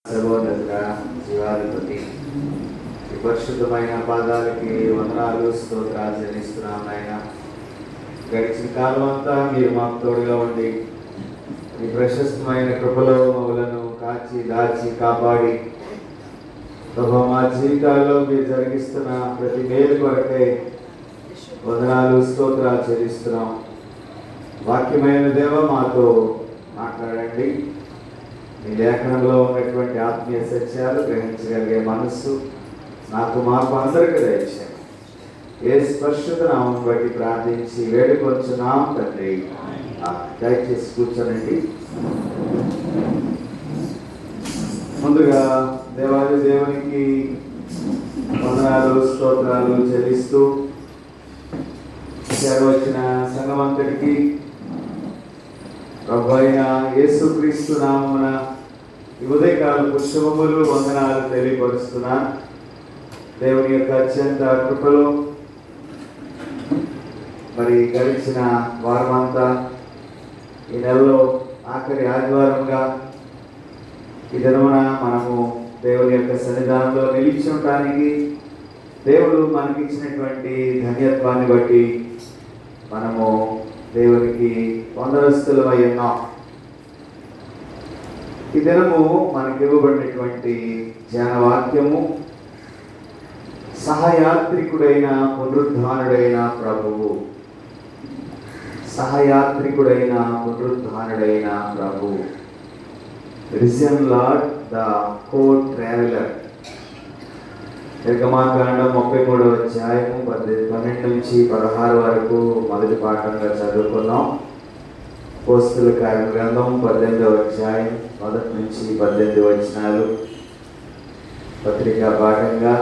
సర్వోన్నతుడా, జీవాధిపతి, ఈ పరిశుద్ధమైన పాదాలకి వందనాలు, స్తోత్రాలు చెల్లిస్తున్నాం నాయన. గడిచిన కాలం అంతా మీరు మాకు తోడుగా ఉండి ఈ ప్రశస్తమైన కృపలో మమ్మలను కాచి దాచి కాపాడి ప్రభు మా జీవితాల్లో మీరు జరిగిస్తున్న ప్రతి మేలు కొరకే వందనాలు, స్తోత్రాలు చెల్లిస్తున్నాం. వాక్యమైన దేవ మాతో మాట్లాడండి. ఈ లేఖనంలో ఉన్నటువంటి ఆత్మీయ సత్యాలు గ్రహించగలిగే మనస్సు నాకు మాకు అందరికీ దయచేయండి. ఏ స్పర్శత నామం బట్టి ప్రార్థించి వేడుకొంచున్నాం తండ్రి. దయచేసి కూర్చోనండి. ముందుగా దేవాది దేవునికి వందనాలు, స్తోత్రాలు చెల్లిస్తూ వచ్చిన సంఘమంతటికి ప్రభు అయిన యేసుక్రీస్తు నామమున ఈ ఉదయకాలపు శుభములు, వందనాలు తెలియపరుస్తున్నాను. దేవుని యొక్క అత్యంత కృపలో మరి గడిచిన వారమంతా ఈ నెలలో ఆఖరి ఆదివారంగా ఈ దినమున మనము దేవుని యొక్క సన్నిధానంలో నిలిచి ఉండడానికి దేవుడు మనకిచ్చినటువంటి ధన్యత్వాన్ని బట్టి మనము దేవునికి వందనస్తులమై ఉన్నాం. ఈ దినము మనకి ఇవ్వబడినటువంటి ధ్యానవాక్యము సహయాత్రికుడైన పునరుద్ధానుడైన ప్రభువు. సహయాత్రికుడైన పునరుద్ధానుడైన ప్రభువు. Risen lord the co traveller. నిర్గమాకాండం 33వ అధ్యాయము 12 నుంచి 16 వరకు మొదటి పాఠంగా చదువుకున్నాం. అపోస్తలుల కార్యముల గ్రంథం 18వ అధ్యాయం 1 నుంచి 18 వచనాలు. పత్రికా పాఠంగా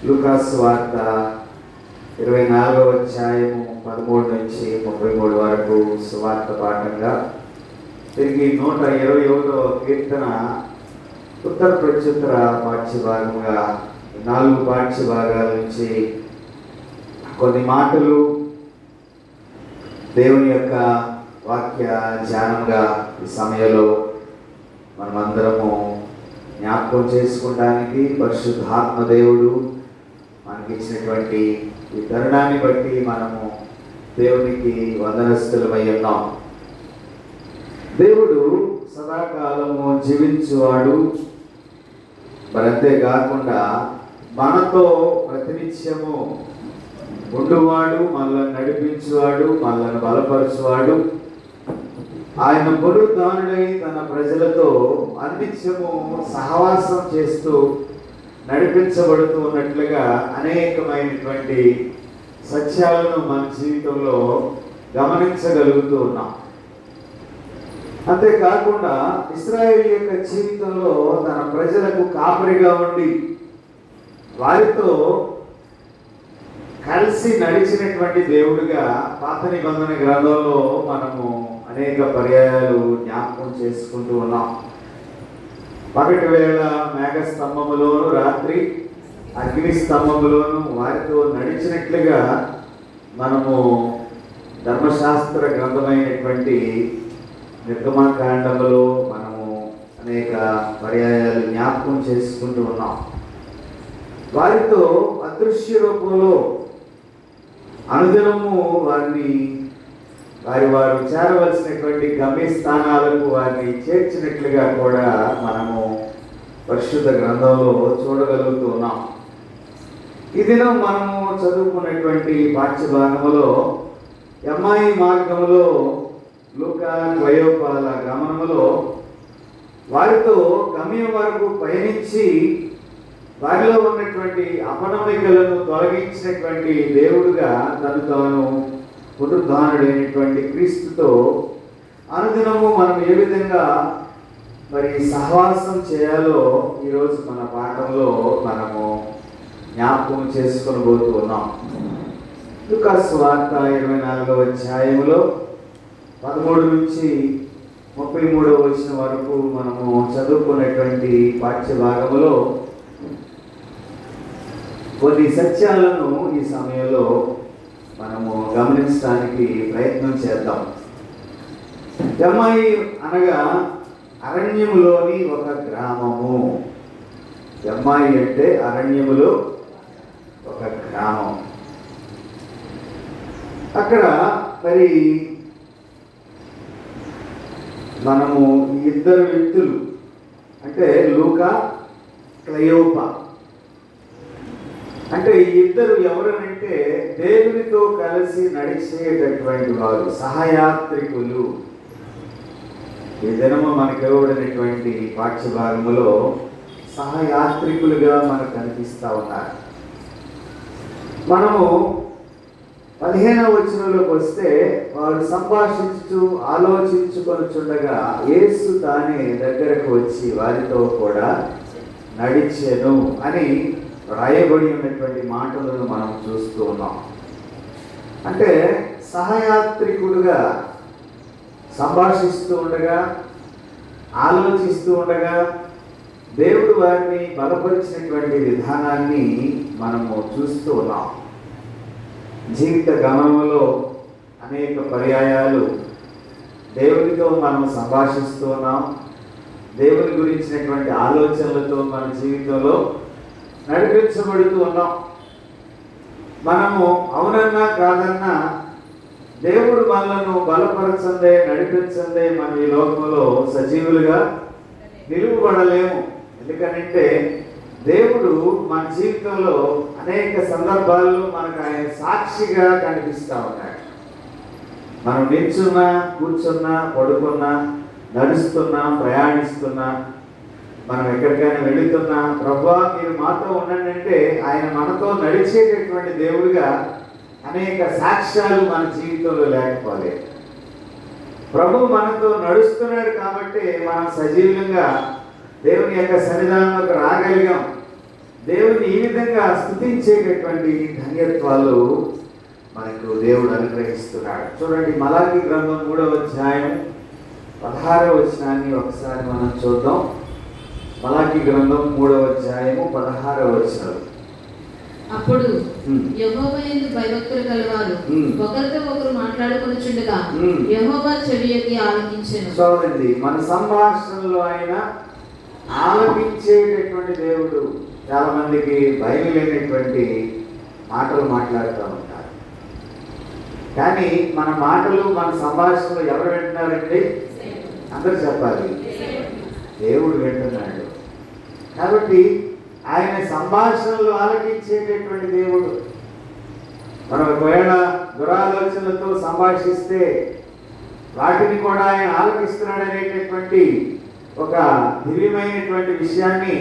లూకాసు వార్త 24వ అధ్యాయము 13 నుంచి 33 వరకు సువార్త పాఠంగా. తిరిగి 121వ కీర్తన ఉత్తర ప్రత్యుత్తర పాఠ్యభాగంగా 4 పాఠ్య భాగాల నుంచి కొన్ని మాటలు దేవుని యొక్క వాక్య ధ్యానంగా ఈ సమయంలో మనమందరము జ్ఞాపకం చేసుకోవడానికి పరిశుద్ధాత్మ దేవుడు మనకి ఇచ్చినటువంటి ఈ తరుణాన్ని బట్టి మనము దేవునికి వందనస్తులమై ఉన్నాం. దేవుడు సదాకాలము జీవించువాడు. మరి అంతేకాకుండా మనతో ప్రతినిత్యము ఉండువాడు, మనల్ని నడిపించువాడు, మనల్ని బలపరచువాడు. ఆయన పునరుద్ధానుడై తన ప్రజలతో అనిత్యము సహవాసం చేస్తూ నడిపించబడుతూ ఉన్నట్లుగా అనేకమైనటువంటి సత్యాలను మన జీవితంలో గమనించగలుగుతూ ఉన్నాం. అంతేకాకుండా ఇశ్రాయేలు యొక్క జీవితంలో తన ప్రజలకు కాపరిగా ఉండి వారితో కలిసి నడిచినటువంటి దేవుడిగా పాత నిబంధన గ్రంథంలో మనము అనేక పర్యాయాలు జ్ఞాపకం చేసుకుంటూ ఉన్నాం. పగటి వేళ మేఘ స్తంభములోను, రాత్రి అగ్ని స్తంభములోను వారితో నడిచినట్లుగా మనము ధర్మశాస్త్ర గ్రంథమైనటువంటి నిర్గమకాండములో మనము అనేక పర్యాయాలు జ్ఞాపకం చేసుకుంటూ ఉన్నాం. వారితో అదృశ్య రూపంలో అనుదినము వారిని వారు చేరవలసినటువంటి గమ్యస్థానాలకు వారిని చేర్చినట్లుగా కూడా మనము పరిశుద్ధ గ్రంథంలో చూడగలుగుతూ ఉన్నాం. ఈ దినం మనము చదువుకున్నటువంటి పాఠ్యభాగములో ఎమ్మాయి మార్గములో లూకా ద్వయోపాల గమనములో వారితో గమ్యం వరకు పయనించి వారిలో ఉన్నటువంటి అపనమ్మికలను తొలగించినటువంటి దేవుడుగా తను తాను పునరుద్ధానుడైనటువంటి క్రీస్తుతో అనుదినము మనం ఏ విధంగా మరి సహవాసం చేయాలో ఈరోజు మన పాఠంలో మనము జ్ఞాపకం చేసుకొని పోతూ ఉన్నాం. లూకాసు వార్త 24వ అధ్యాయంలో 13 నుంచి 33వ వచనం వరకు మనము చదువుకున్నటువంటి పాఠ్య భాగంలో కొన్ని సత్యాలను ఈ సమయంలో మనము గమనించడానికి ప్రయత్నం చేద్దాం. అమ్మాయి అనగా అరణ్యములోని ఒక గ్రామము. ఎమ్మాయి అంటే అరణ్యములో ఒక గ్రామం. అక్కడ మరి మనము ఈ ఇద్దరు వ్యక్తులు అంటే లూకా, క్లయోపా అంటే ఈ ఇద్దరు ఎవరనంటే దేవునితో కలిసి నడిచేటటువంటి వారు, సహయాత్రికులు. ఈ దినము మనకు ఇవ్వబడినటువంటి పాఠ్య భాగములో సహయాత్రికులుగా మనకు కనిపిస్తూ ఉన్నారు. మనము 15వ వచనంలోకి వస్తే వారు సంభాషించుతూ ఆలోచించుకొనుచుండగా యేసు తానే దగ్గరకు వచ్చి వారితో కూడా నడిచెను అని రాయబడి ఉన్నటువంటి మాటలను మనం చూస్తూ ఉన్నాం. అంటే సహయాత్రికుడుగా సంభాషిస్తూ ఉండగా, ఆలోచిస్తూ ఉండగా దేవుడు వారిని బలపరిచినటువంటి విధానాన్ని మనము చూస్తూ ఉన్నాం. జీవిత గమనంలో అనేక పర్యాయాలు దేవునితో మనం సంభాషిస్తూ ఉన్నాం. దేవుని గురించినటువంటి ఆలోచనలతో మన జీవితంలో నడిపించబడుతూ ఉన్నాం. మనము అవునన్నా కాదన్నా దేవుడు మనలను బలపరచందే, నడిపించందే మనం ఈ లోకంలో సజీవులుగా నిలువబడలేము. ఎందుకనంటే దేవుడు మన జీవితంలో అనేక సందర్భాల్లో మనకు ఆయన సాక్షిగా కనిపిస్తూ ఉన్నాడు. మనం నిల్చున్నా, కూర్చున్నా, పడుకున్నా, నడుస్తున్నా, ప్రయాణిస్తున్నా, మనం ఎక్కడికైనా వెళుతున్నా, ప్రభువా మీరు మాతో ఉండండి అంటే ఆయన మనతో నడిచేటటువంటి దేవుడిగా అనేక సాక్ష్యాలు మన జీవితంలో లేకపోలేదు. ప్రభు మనతో నడుస్తున్నాడు కాబట్టి మనం సజీవంగా దేవుని యొక్క సన్నిధానంలోకి రాగలిగాం. దేవుని ఈ విధంగా స్తుతించేటటువంటి ధన్యత్వాలు మనకు దేవుడు అనుగ్రహిస్తున్నాడు. చూడండి, మలాకి గ్రంథం 3వ అధ్యాయం 16వ వచనాన్ని ఒకసారి మనం చూద్దాం. మలాకి గ్రంథం 3వ అధ్యాయము 16వ వచనం. అప్పుడు యెహోవా యందు భయభక్తులు కలవారు ఒకరితో ఒకరు మాట్లాడుకొనుచుండగా యెహోవా చెవియొగ్గి ఆలకించెను. చూడండి, మన సంభాషణలో ఆయన ఆలకించేటటువంటి దేవుడు. చాలా మందికి భయం లేనటువంటి మాటలు మాట్లాడుతూ ఉంటారు. కానీ మన మాటలు, మన సంభాషణలు ఎవరు వింటున్నారండి? అందరూ చెప్పాలి, దేవుడు వింటున్నాడు. కాబట్టి ఆయన సంభాషణలు ఆలకించేటటువంటి దేవుడు. మనం ఒకవేళ దురాలోచనలతో సంభాషిస్తే వాటిని కూడా ఆయన ఆలకిస్తున్నాడు అనేటటువంటి ఒక దివ్యమైనటువంటి విషయాన్ని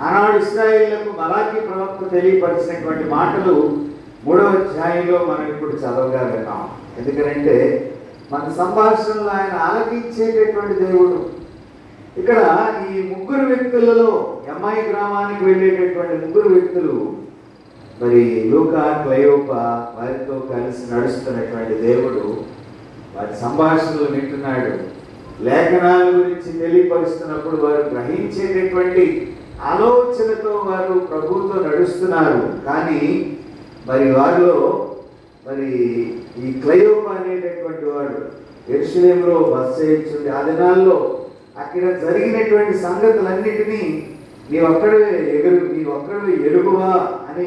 ఆనాడు ఇశ్రాయేలులకు మలాకి ప్రవక్త తెలియపరిచినటువంటి మాటలు 3వ అధ్యాయంలో మనం ఇప్పుడు చదవగా విన్నాం. ఎందుకంటే మన సంభాషణలు ఆయన ఆలకించేటటువంటి దేవుడు. ఇక్కడ ఈ ముగ్గురు వ్యక్తులలో ఎమ్మాయి గ్రామానికి వెళ్ళేటటువంటి ముగ్గురు వ్యక్తులు మరి లూకా, క్లయోపా వారితో కలిసి నడుస్తున్నటువంటి దేవుడు వారి సంభాషణలు వింటున్నాడు. లేఖనాల గురించి తెలియపరుస్తున్నప్పుడు వారు గ్రహించేటటువంటి ఆలోచనతో వారు ప్రభువుతో నడుస్తున్నారు. కానీ మరి వారిలో మరి ఈ క్లయోపా అనేటటువంటి వాడు యెరూషలేములో బస చేయించుంది. ఆ దినాల్లో అక్కడ జరిగినటువంటి సంగతులన్నిటినీ నీవొక్కడే ఎరుగువా అని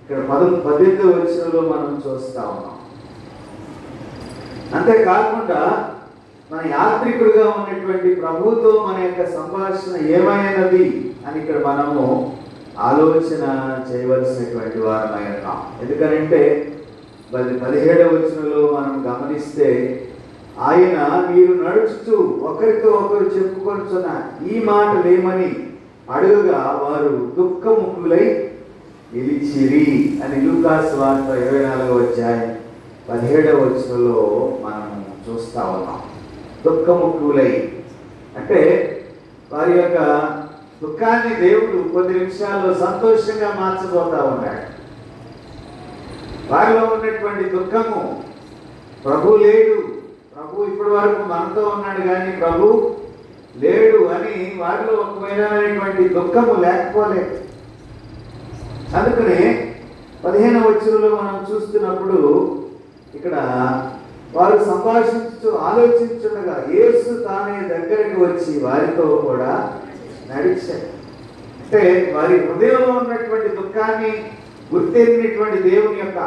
ఇక్కడ 18వ వచనంలో మనం చూస్తా ఉన్నాం. అంతేకాకుండా మన యాత్రికుడిగా ఉన్నటువంటి ప్రభువుతో మన యొక్క సంభాషణ ఏమైనది అని ఇక్కడ మనము ఆలోచన చేయవలసినటువంటి వారమై ఉన్నాం. ఎందుకనంటే 17వ వచనంలో మనం గమనిస్తే ఆయన మీరు నడుస్తూ ఒకరితో ఒకరు చెప్పుకొనుచున్న ఈ మాటలేమని అడుగుగా వారు దుఃఖముఖులై నిలిచిరి అని లూకా సువార్త 24వ అధ్యాయం 17వ వచనంలో మనం చూస్తా ఉన్నాం. దుఃఖముఖులై అంటే వారి యొక్క దుఃఖాన్ని దేవుడు కొద్ది నిమిషాల్లో సంతోషంగా మార్చబోతా ఉన్నాడు. వారిలో ఉన్నటువంటి దుఃఖము ప్రభు లేడు, ప్రభు ఇప్పటి వరకు మనతో ఉన్నాడు కానీ ప్రభు లేడు అని వారిలో ఒక విధమైనటువంటి దుఃఖము లేకపోలేదు. అందుకనే 15వ వచనంలో మనం చూస్తున్నప్పుడు ఇక్కడ వారు సంభాషించు ఆలోచించుండగా యేసు తానే దగ్గరికి వచ్చి వారితో కూడా నడిచాడు. అంటే వారి హృదయంలో ఉన్నటువంటి దుఃఖాన్ని గుర్తెరిగినటువంటి దేవుని యొక్క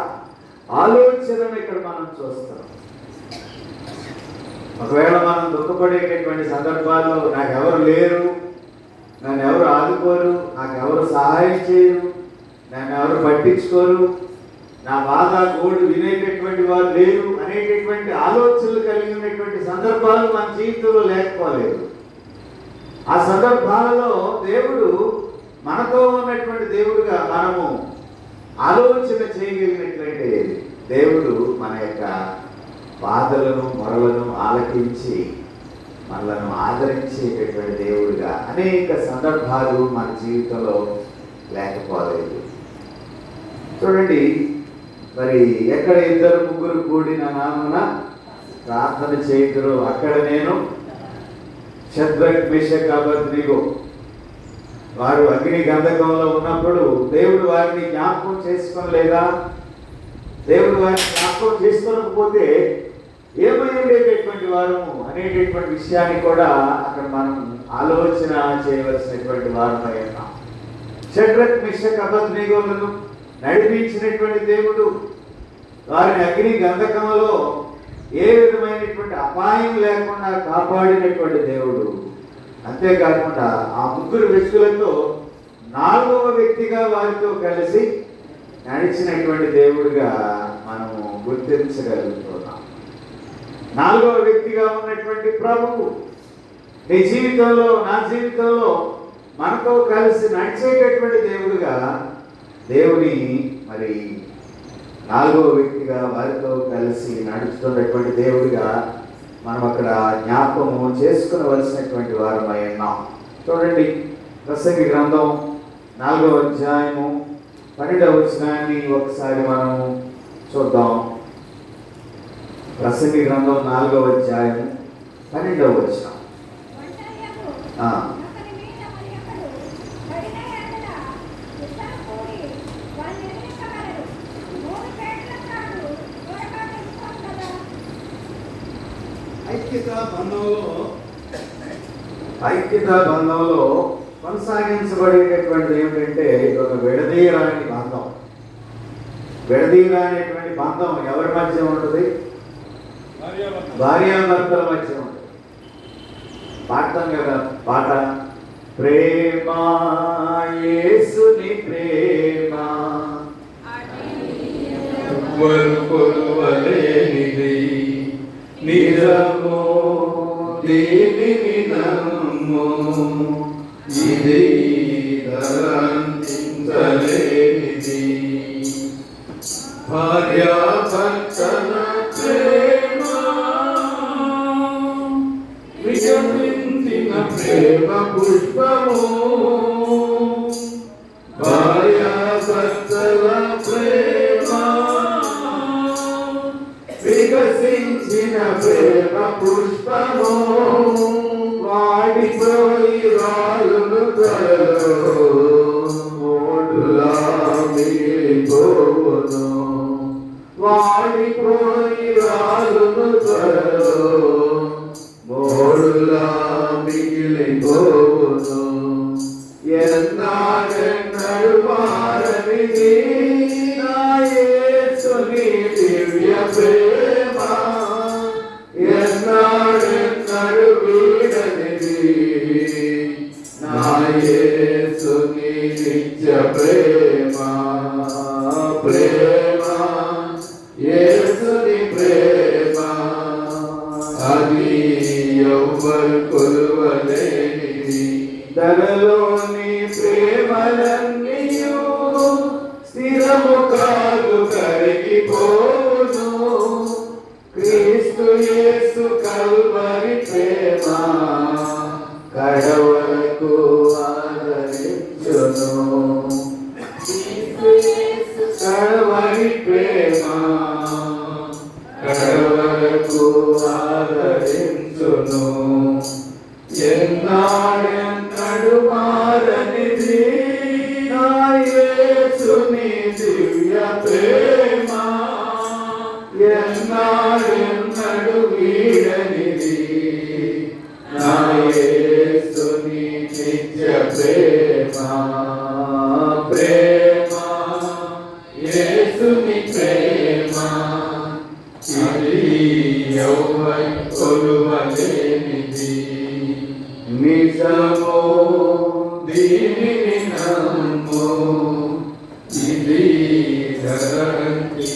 ఆలోచనను ఇక్కడ మనం చూస్తాం. ఒకవేళ మనం దుఃఖపడేటటువంటి సందర్భాల్లో నాకెవరు లేరు, నన్ను ఎవరు ఆదుకోరు, నాకెవరు సహాయం చేయరు, నన్ను ఎవరు పట్టించుకోరు, నా బాధ గోడు వినేటటువంటి వారు లేరు అనేటటువంటి ఆలోచనలు కలిగి ఉన్నటువంటి సందర్భాలు మన జీవితంలో లేకపోలేదు. ఆ సందర్భాలలో దేవుడు మనతో ఉన్నటువంటి దేవుడుగా మనము ఆలోచన చేయగలిగినట్లయితే దేవుడు మన యొక్క బాధలను మొరలను ఆలకించి మనలను ఆదరించేటటువంటి దేవుడుగా అనేక సందర్భాలు మన జీవితంలో లేకపోలేదు. చూడండి, మరి ఎక్కడ ఇద్దరు ముగ్గురు కూడిన నామమున ప్రార్థన చేయుదురో అక్కడ నేను. షద్రక్ మేషక్ అబేద్నెగో వారు అగ్ని గంధకంలో ఉన్నప్పుడు దేవుడు వారిని జ్ఞాపకం చేసుకోలేదా? దేవుడు వారిని జ్ఞాపకం చేసుకోకపోతే ఏమై ఉండేటటువంటి వారము అనేటటువంటి విషయాన్ని కూడా అక్కడ మనం ఆలోచన చేయవలసినటువంటి వారమై ఉన్నాం. షద్రక్ మేషక్ అబేద్నెగోలను నడిపించినటువంటి దేవుడు వారిని అగ్ని గంధకంలో ఏ విధమైనటువంటి అపాయం లేకుండా కాపాడినటువంటి దేవుడు. అంతేకాకుండా ఆ ముగ్గురు వ్యక్తులతో నాలుగవ వ్యక్తిగా వారితో కలిసి నడిచినటువంటి దేవుడిగా మనము గుర్తించగలుగుతున్నాం. నాలుగవ వ్యక్తిగా ఉన్నటువంటి ప్రభువు నీ జీవితంలో, నా జీవితంలో మనతో కలిసి నడిచేటటువంటి దేవుడుగా, దేవుని మరి నాలుగవ వ్యక్తిగా వారితో కలిసి నడుస్తున్నటువంటి దేవుడిగా మనం అక్కడ జ్ఞాపకము చేసుకునవలసినటువంటి వారమై ఉన్నాం. చూడండి, ప్రసంగి గ్రంథం 4వ అధ్యాయము 12వ వచనాన్ని ఒకసారి మనము చూద్దాం. ప్రసంగి గ్రంథం 4వ అధ్యాయం 12వ వచనం. ఐక్యతా బంధంలో కొనసాగించబడేటటువంటిది ఏమిటంటే ఒక విడదీయరాని బంధం. విడదీయరానేటువంటి బంధం ఎవరి మధ్య ఉంటుంది? భార్యాభర్తల మధ్య ఉంటుంది. పాడతాం కదా పాట, ప్రేమ యేసుని ప్రేమ కొలువలేనిది, నిజము దీనిని నమ్ము, ఇది ధరించలేనిది. భార్యాభర్తల ప్రేమ వికసించిన ప్రేమ పుష్పము, భార్యాభర్తల ప్రేమ వికసించిన ప్రేమ పుష్పము, వాడిపోయి రాళ్ళను త్వరలో మోడులా మిగిలిపోవును. వాడిపోయి రాళ్ళను త్వరలో మోడులా మిగిలిపోవును. ఎన్నాడెన్నడు మారనిది నా యేసుని దివ్య ప్రేమ, ఎన్నాడెన్నడు వీడనిది నా యేసుని నిత్య ప్రేమ. ప్రేమ యేసుని ప్రేమ, అది ఎవ్వరు కొలువలేనిది. ధరలోని ప్రేమలన్నీయు స్థిరము కాదు, కరిగిపోను. క్రీస్తు యేసు కల్వరి ప్రేమ కడవరకు ఆదరించును. కడవరి ప్రేమ కడవరకు ఆదరించును. ఎన్నాడెన్నడు మారనిది నా యేసుని దివ్య ప్రేమ, ఎన్నాడెన్నడు ప్రేమ యేసుని ప్రేమ ఇది ఎవరి కొలువలేనిది నిజము దీనిని నమ్ము ఇది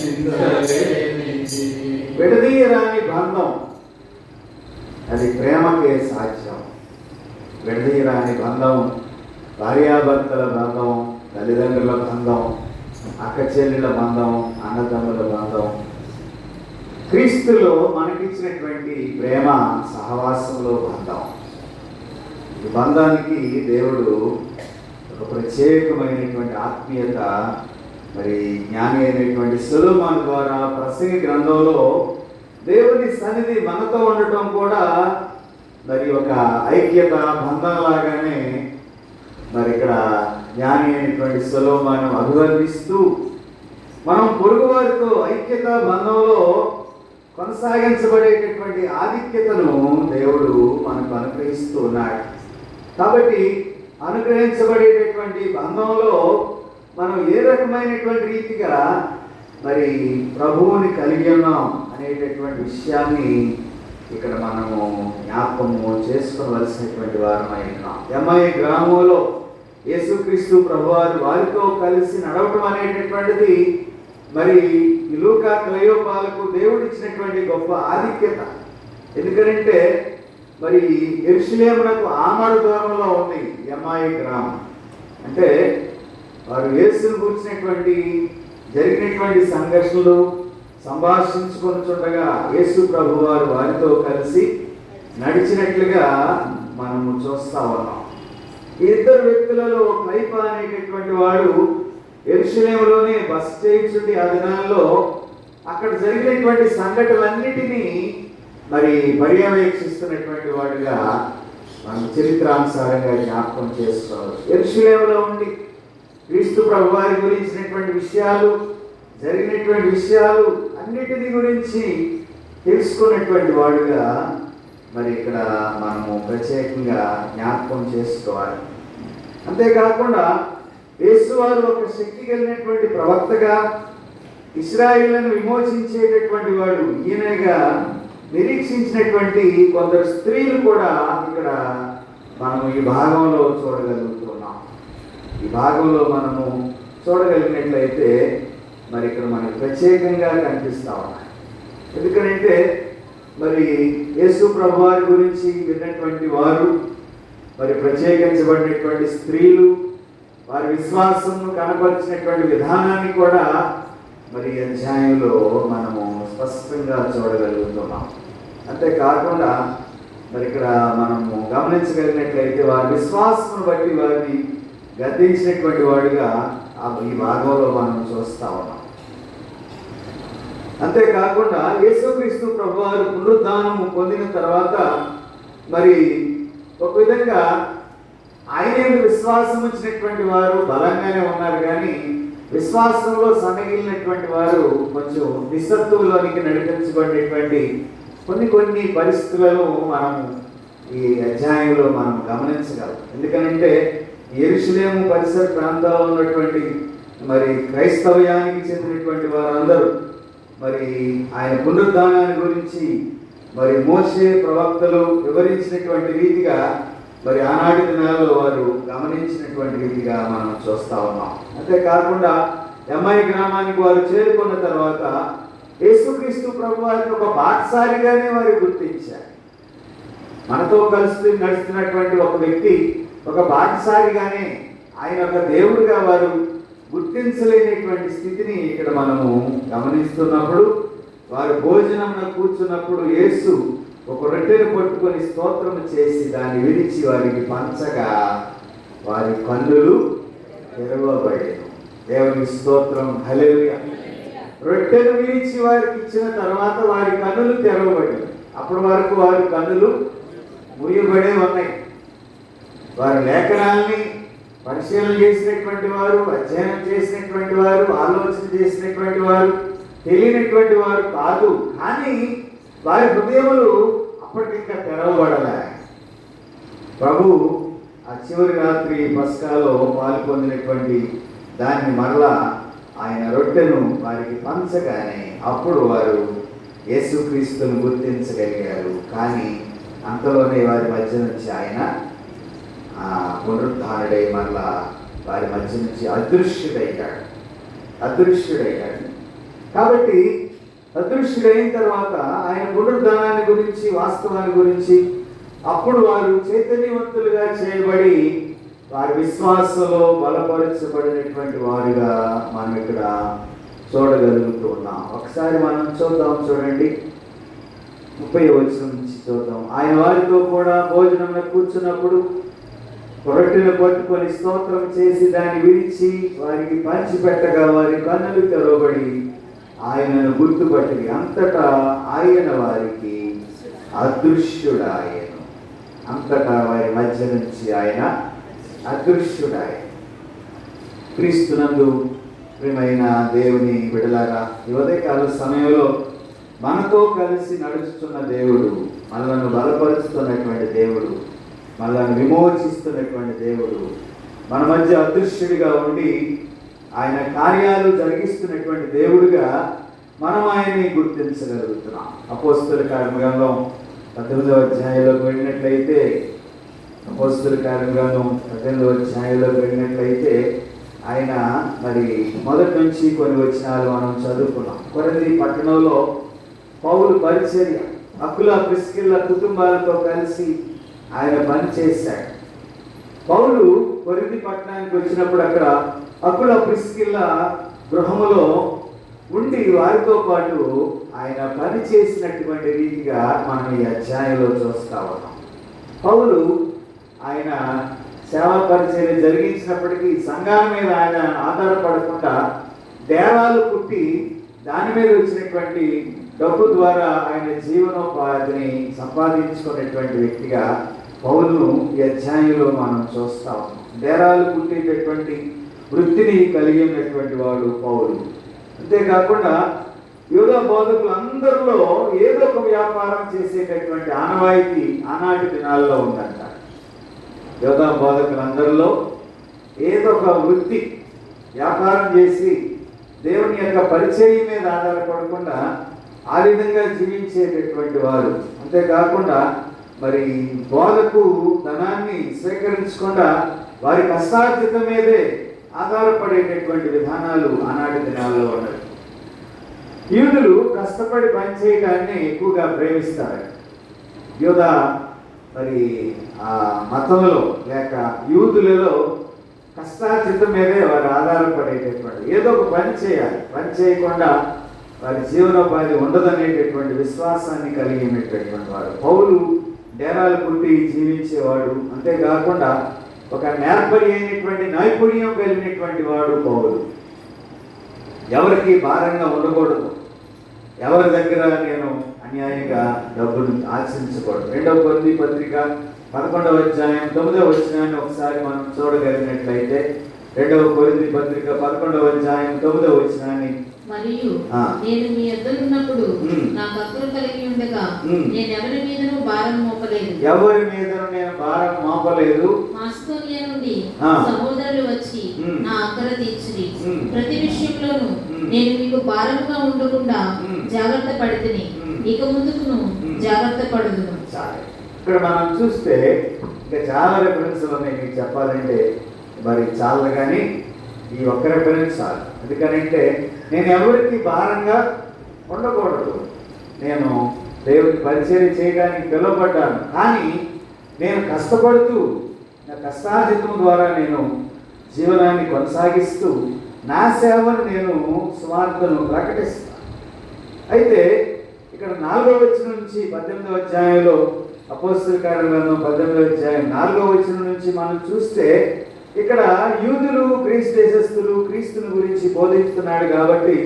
ధరించలేనిది విడదీయరాని బంధం అది ప్రేమకే సాధ్యం. విడదీయరాని బంధం భార్యాభర్తల బంధం, తల్లిదండ్రుల బంధం, అక్క చెల్లెల బంధం, అన్నదమ్ముల బంధం, క్రీస్తులో మనకిచ్చినటువంటి ప్రేమ సహవాసంలో బంధం. ఈ బంధానికి దేవుడు ఒక ప్రత్యేకమైనటువంటి ఆత్మీయత మరి జ్ఞాని అయినటువంటి సొలొమోను ద్వారా ప్రసంగి గ్రంథంలో దేవుని సన్నిధి మనతో ఉండటం కూడా మరి ఒక ఐక్యత బంధం లాగానే మరి ఇక్కడ జ్ఞాని అయినటువంటి సొలొమోను అభివర్ణిస్తూ మనం పొరుగువారితో ఐక్యత బంధంలో కొనసాగించబడేటటువంటి ఆధిక్యతను దేవుడు మనకు అనుగ్రహిస్తూ ఉన్నాడు. కాబట్టి అనుగ్రహించబడేటటువంటి బంధంలో మనం ఏ రకమైనటువంటి రీతిగా మరి ప్రభువుని కలిగి ఉన్నాం అనేటటువంటి విషయాన్ని ఇక్కడ మనము జ్ఞాపకము చేసుకోవలసినటువంటి వారమై ఉన్నాం. ఎమ్మాయి గ్రామంలో యేసుక్రీస్తు ప్రభువారు వారితో కలిసి నడవటం అనేటటువంటిది మరి ఈ లూకా క్లయోపాలకు దేవుడు ఇచ్చినటువంటి గొప్ప ఆధిక్యత. ఎందుకంటే మరి యెరూషలేమునకు ఆమడ దూరంలో ఉంది ఎమ్మాయి గ్రామం. అంటే వారు యేసును కూర్చున్నటువంటి జరిగినటువంటి సంఘర్షణలు సంభాషించుకొనిచుండగా యేసు ప్రభు వారు వారితో కలిసి నడిచినట్లుగా మనము చూస్తా ఉన్నాం. ఈ ఇద్దరు వ్యక్తులలో క్లైప అనేటటువంటి వాడు యెరూషలేములోనే బస చేయించుండి ఆ దినాల్లో అక్కడ జరిగినటువంటి సంఘటనలన్నిటినీ మరి పర్యవేక్షిస్తున్నటువంటి వాడుగా మనం చరిత్రానుసారంగా జ్ఞాపకం చేసుకోవాలి. యెరూషలేములో ఉండి క్రీస్తు ప్రభు వారి గురించినటువంటి విషయాలు, జరిగినటువంటి విషయాలు అన్నిటిని గురించి తెలుసుకున్నటువంటి వాడుగా మరి ఇక్కడ మనము ప్రత్యేకంగా జ్ఞాపకం చేసుకోవాలి. అంతేకాకుండా యేసువారు ఒక శక్తి కలిగినటువంటి ప్రవక్తగా, ఇశ్రాయేలును విమోచించేటటువంటి వాడు ఈయనగా నిరీక్షించినటువంటి కొందరు స్త్రీలు కూడా ఇక్కడ మనము ఈ భాగంలో చూడగలుగుతున్నాం. ఈ భాగంలో మనము చూడగలిగినట్లయితే మరి ఇక్కడ మనకు ప్రత్యేకంగా కనిపిస్తా ఉన్నాయి. ఎందుకంటే మరి యేసు ప్రభు వారి గురించి విన్నటువంటి వారు, మరి ప్రత్యేకించబడినటువంటి స్త్రీలు, వారి విశ్వాసంను కనపరిచినటువంటి విధానాన్ని కూడా మరి అధ్యాయంలో మనము స్పష్టంగా చూడగలుగుతున్నాం. అంతేకాకుండా మరి ఇక్కడ మనము గమనించగలిగినట్లయితే వారి విశ్వాసమును బట్టి వారిని గద్దించినటువంటి వాడుగా ఈ భాగంలో మనం చూస్తా ఉన్నాం. అంతేకాకుండా యేసుక్రీస్తు ప్రభువారు పునరుద్ధానము పొందిన తర్వాత మరి ఒక విధంగా ఆయన విశ్వాసం వచ్చినటువంటి వారు బలంగానే ఉన్నారు, కానీ విశ్వాసంలో సన్నగిలినటువంటి వారు కొంచెం నిస్సత్తువులోనికి నడిపించబడేటువంటి కొన్ని పరిస్థితులను మనం ఈ అధ్యాయంలో మనం గమనించగలం. ఎందుకంటే యెరూషలేము పరిసర ప్రాంతాల్లో ఉన్నటువంటి మరి క్రైస్తవ్యానికి చెందినటువంటి వారందరూ మరి ఆయన పునరుద్ధానాన్ని గురించి మరి మోషే ప్రవక్తలు వివరించినటువంటి రీతిగా మరి ఆనాటి దినాల్లో వారు గమనించినటువంటి రీతిగా మనం చూస్తా ఉన్నాం. అంతేకాకుండా ఎమ్మాయి గ్రామానికి వారు చేరుకున్న తర్వాత యేసుక్రీస్తు ప్రభు వారిని ఒక బాటసారిగానే వారు గుర్తించారు. మనతో కలిసి నడుస్తున్నటువంటి ఒక వ్యక్తి ఒక బాటసారిగానే, ఆయన ఒక దేవుడిగా వారు గుర్తించలేనటువంటి స్థితిని ఇక్కడ మనము గమనిస్తున్నప్పుడు, వారు భోజనంలో కూర్చున్నప్పుడు యేసు ఒక రొట్టెను పట్టుకొని స్తోత్రం చేసి దాన్ని విరిచి వారికి పంచగా వారి కన్నులు తెరవబడేను. దేవుని స్తోత్రం, హల్లెలూయా. రొట్టెను విరిచి వారికి ఇచ్చిన తర్వాత వారి కన్నులు తెరవబడేవి. అప్పటి వరకు వారి కన్నులు మూయబడే ఉన్నాయి. వారి లేఖనాల్ని పరిశీలన చేసినటువంటి వారు, అధ్యయనం చేసినటువంటి వారు, ఆలోచన చేసినటువంటి వారు, తెలియనటువంటి వారు కాదు. కానీ వారి హృదయములు అప్పటికింకా తెరవబడలే. ప్రభు ఆ చివరి రాత్రి పస్కాలో పాలు పొందినటువంటి దాన్ని మరలా ఆయన రొట్టెను వారికి పంచగానే అప్పుడు వారు యేసుక్రీస్తును గుర్తించగలిగారు. కానీ అంతలోనే వారి మధ్య నుంచి ఆయన పునరుద్ధానుడై మరలా వారి మధ్య నుంచి అదృశ్యుడయ్యాడు. కాబట్టి అదృశ్యుడైన తర్వాత ఆయన పునరుద్ధానాన్ని గురించి, వాస్తవాన్ని గురించి అప్పుడు వారు చైతన్యవంతులుగా చేయబడి వారి విశ్వాసంలో బలపరచబడినటువంటి వారుగా మనం ఇక్కడ చూడగలుగుతూ ఉన్నాం. ఒకసారి మనం చూడండి, 30వ వచనం నుంచి చూద్దాం. ఆయన వారితో కూడా భోజనంలో కూర్చున్నప్పుడు రొట్టెను పట్టుకొని స్తోత్రం చేసి దాన్ని విడిచి వారికి పంచిపెట్టగా వారి కన్నులు తెరవబడి ఆయనను గుర్తుపట్టి అంతటా ఆయన వారికి అదృశ్యుడాయను. అంతటా వారి మధ్య నుంచి ఆయన అదృశ్యుడాయను. క్రీస్తునందు ప్రియమైన దేవుని బిడ్డలారా, ఈ ఉదయకాల సమయంలో మనతో కలిసి నడుస్తున్న దేవుడు, మనలను బలపరుస్తున్నటువంటి దేవుడు, మనల్ని విమోచిస్తున్నటువంటి దేవుడు, మన మధ్య అదృశ్యుడిగా ఉండి ఆయన కార్యాలు జరిగిస్తున్నటువంటి దేవుడుగా మనం ఆయన్ని గుర్తించగలుగుతున్నాం. అపోస్తల కార్యగ్రంథం 18వ అధ్యాయంలోకి వెళ్ళినట్లయితే, అపోస్తల కార్యగ్రంథం 18వ అధ్యాయంలోకి వెళ్ళినట్లయితే ఆయన మరి మొదటి నుంచి కొన్ని వచనాలు మనం చదువుకున్నాం. కొరింథీ పట్టణంలో పౌలు పరిచర్య, అకుల ప్రిస్కిల్ల కుటుంబాలతో కలిసి ఆయన పనిచేశాడు. పౌలు కొరింథీ పట్టణానికి వచ్చినప్పుడు అక్కడ అకుల ప్రిస్కిల్ల గృహములో ఉండి వారితో పాటు ఆయన పని చేసినటువంటి రీతిగా మనం ఈ అధ్యాయంలో చూస్తా ఉన్నాం. పౌలు ఆయన సేవా పరిచర్య జరిగించినప్పటికీ సంఘాల మీద ఆయన ఆధారపడకుండా డేరాలు పుట్టి దాని మీద వచ్చినటువంటి డబ్బు ద్వారా ఆయన జీవనోపాధిని సంపాదించుకునేటువంటి వ్యక్తిగా పౌలును ఈ అధ్యాయంలో మనం చూస్తాం. డేరాలు పుట్టేటటువంటి వృత్తిని కలిగి ఉన్నటువంటి వాడు పౌలు. అంతేకాకుండా యూదా బోధకులు అందరిలో ఏదో ఒక వ్యాపారం చేసేటటువంటి ఆనవాయితీ ఆనాటి దినాల్లో ఉందంట. యూదా బోధకులందరిలో ఏదో ఒక వృత్తి వ్యాపారం చేసి దేవుని యొక్క పరిచయం మీద ఆధారపడకుండా ఆ విధంగా జీవించేటటువంటి వారు. అంతేకాకుండా మరి బోధకు ధనాన్ని స్వీకరించకుండా వారి కష్టార్జితం మీదే ఆధారపడేటటువంటి విధానాలు ఆనాటి దినాల్లో ఉన్నాయి. యూదులు కష్టపడి పనిచేయడాన్ని ఎక్కువగా ప్రేమిస్తారు. యూదా మరి ఆ మతంలో లేక యూదులలో కష్టార్జితం మీదే వారు ఆధారపడేటటువంటి, ఏదో ఒక పని చేయాలి, పని చేయకుండా వారి జీవనోపాధి ఉండదనేటటువంటి విశ్వాసాన్ని కలిగినటువంటి వాడు. పౌలు డేరాలు పుట్టి జీవించేవాడు. అంతేకాకుండా ఒక నేర్పరి అయినటువంటి నైపుణ్యం కలిగినటువంటి వాడు పౌలు. ఎవరికి భారంగా ఉండకూడదు, ఎవరి దగ్గర నేను అన్యాయంగా డబ్బును ఆశించకూడదు. 2వ కొరింథీ పత్రిక 11వ అధ్యాయం 9వ వచనాన్ని ఒకసారి మనం చూడగలిగినట్లయితే, 2వ కొరింథీ పత్రిక 11వ అధ్యాయం 9వ వచనాన్ని, మరియు నేను మీ యొద్దనున్నప్పుడు నాకు అక్కర కలిగి ఉండగా నేను ఎవరి మీదను భారం మోపలేదు. మాసిదోనియ నుండి సహోదరులు వచ్చి నా అక్కర తీర్చిరి. ప్రతి విషయంలోనూ నేను మీకు భారముగా ఉండకుండా జాగ్రత్త పడితిని, ఇక ముందుకును జాగ్రత్త పడుదును. ఇక్కడ మనం చూస్తే ఇంకా చాలా రెఫరెన్స్లు ఉన్నాయి. మీకు చెప్పాలంటే మరి చాలా, కానీ ఈ ఒక్క రెఫరెన్స్ చాలు. ఎందుకనంటే నేను ఎవరికి భారంగా ఉండకూడదు. నేను దేవుడికి పరిచర్య చేయడానికి పిలువబడ్డాను, కానీ నేను కష్టపడుతూ నా కష్టార్జితం ద్వారా నేను జీవనాన్ని కొనసాగిస్తూ నా సేవను నేను సువార్తను ప్రకటిస్తాను. అయితే ఇక్కడ 4వ వచనం నుంచి 18వ అధ్యాయంలో, అపోస్తల కార్యగ్రంథం 18వ అధ్యాయం 4వ వచనం నుంచి మనం చూస్తే ఇక్కడ యూదులు గ్రీస్ దేశస్థులు క్రీస్తుని గురించి బోధిస్తున్నాడు. కాబట్టి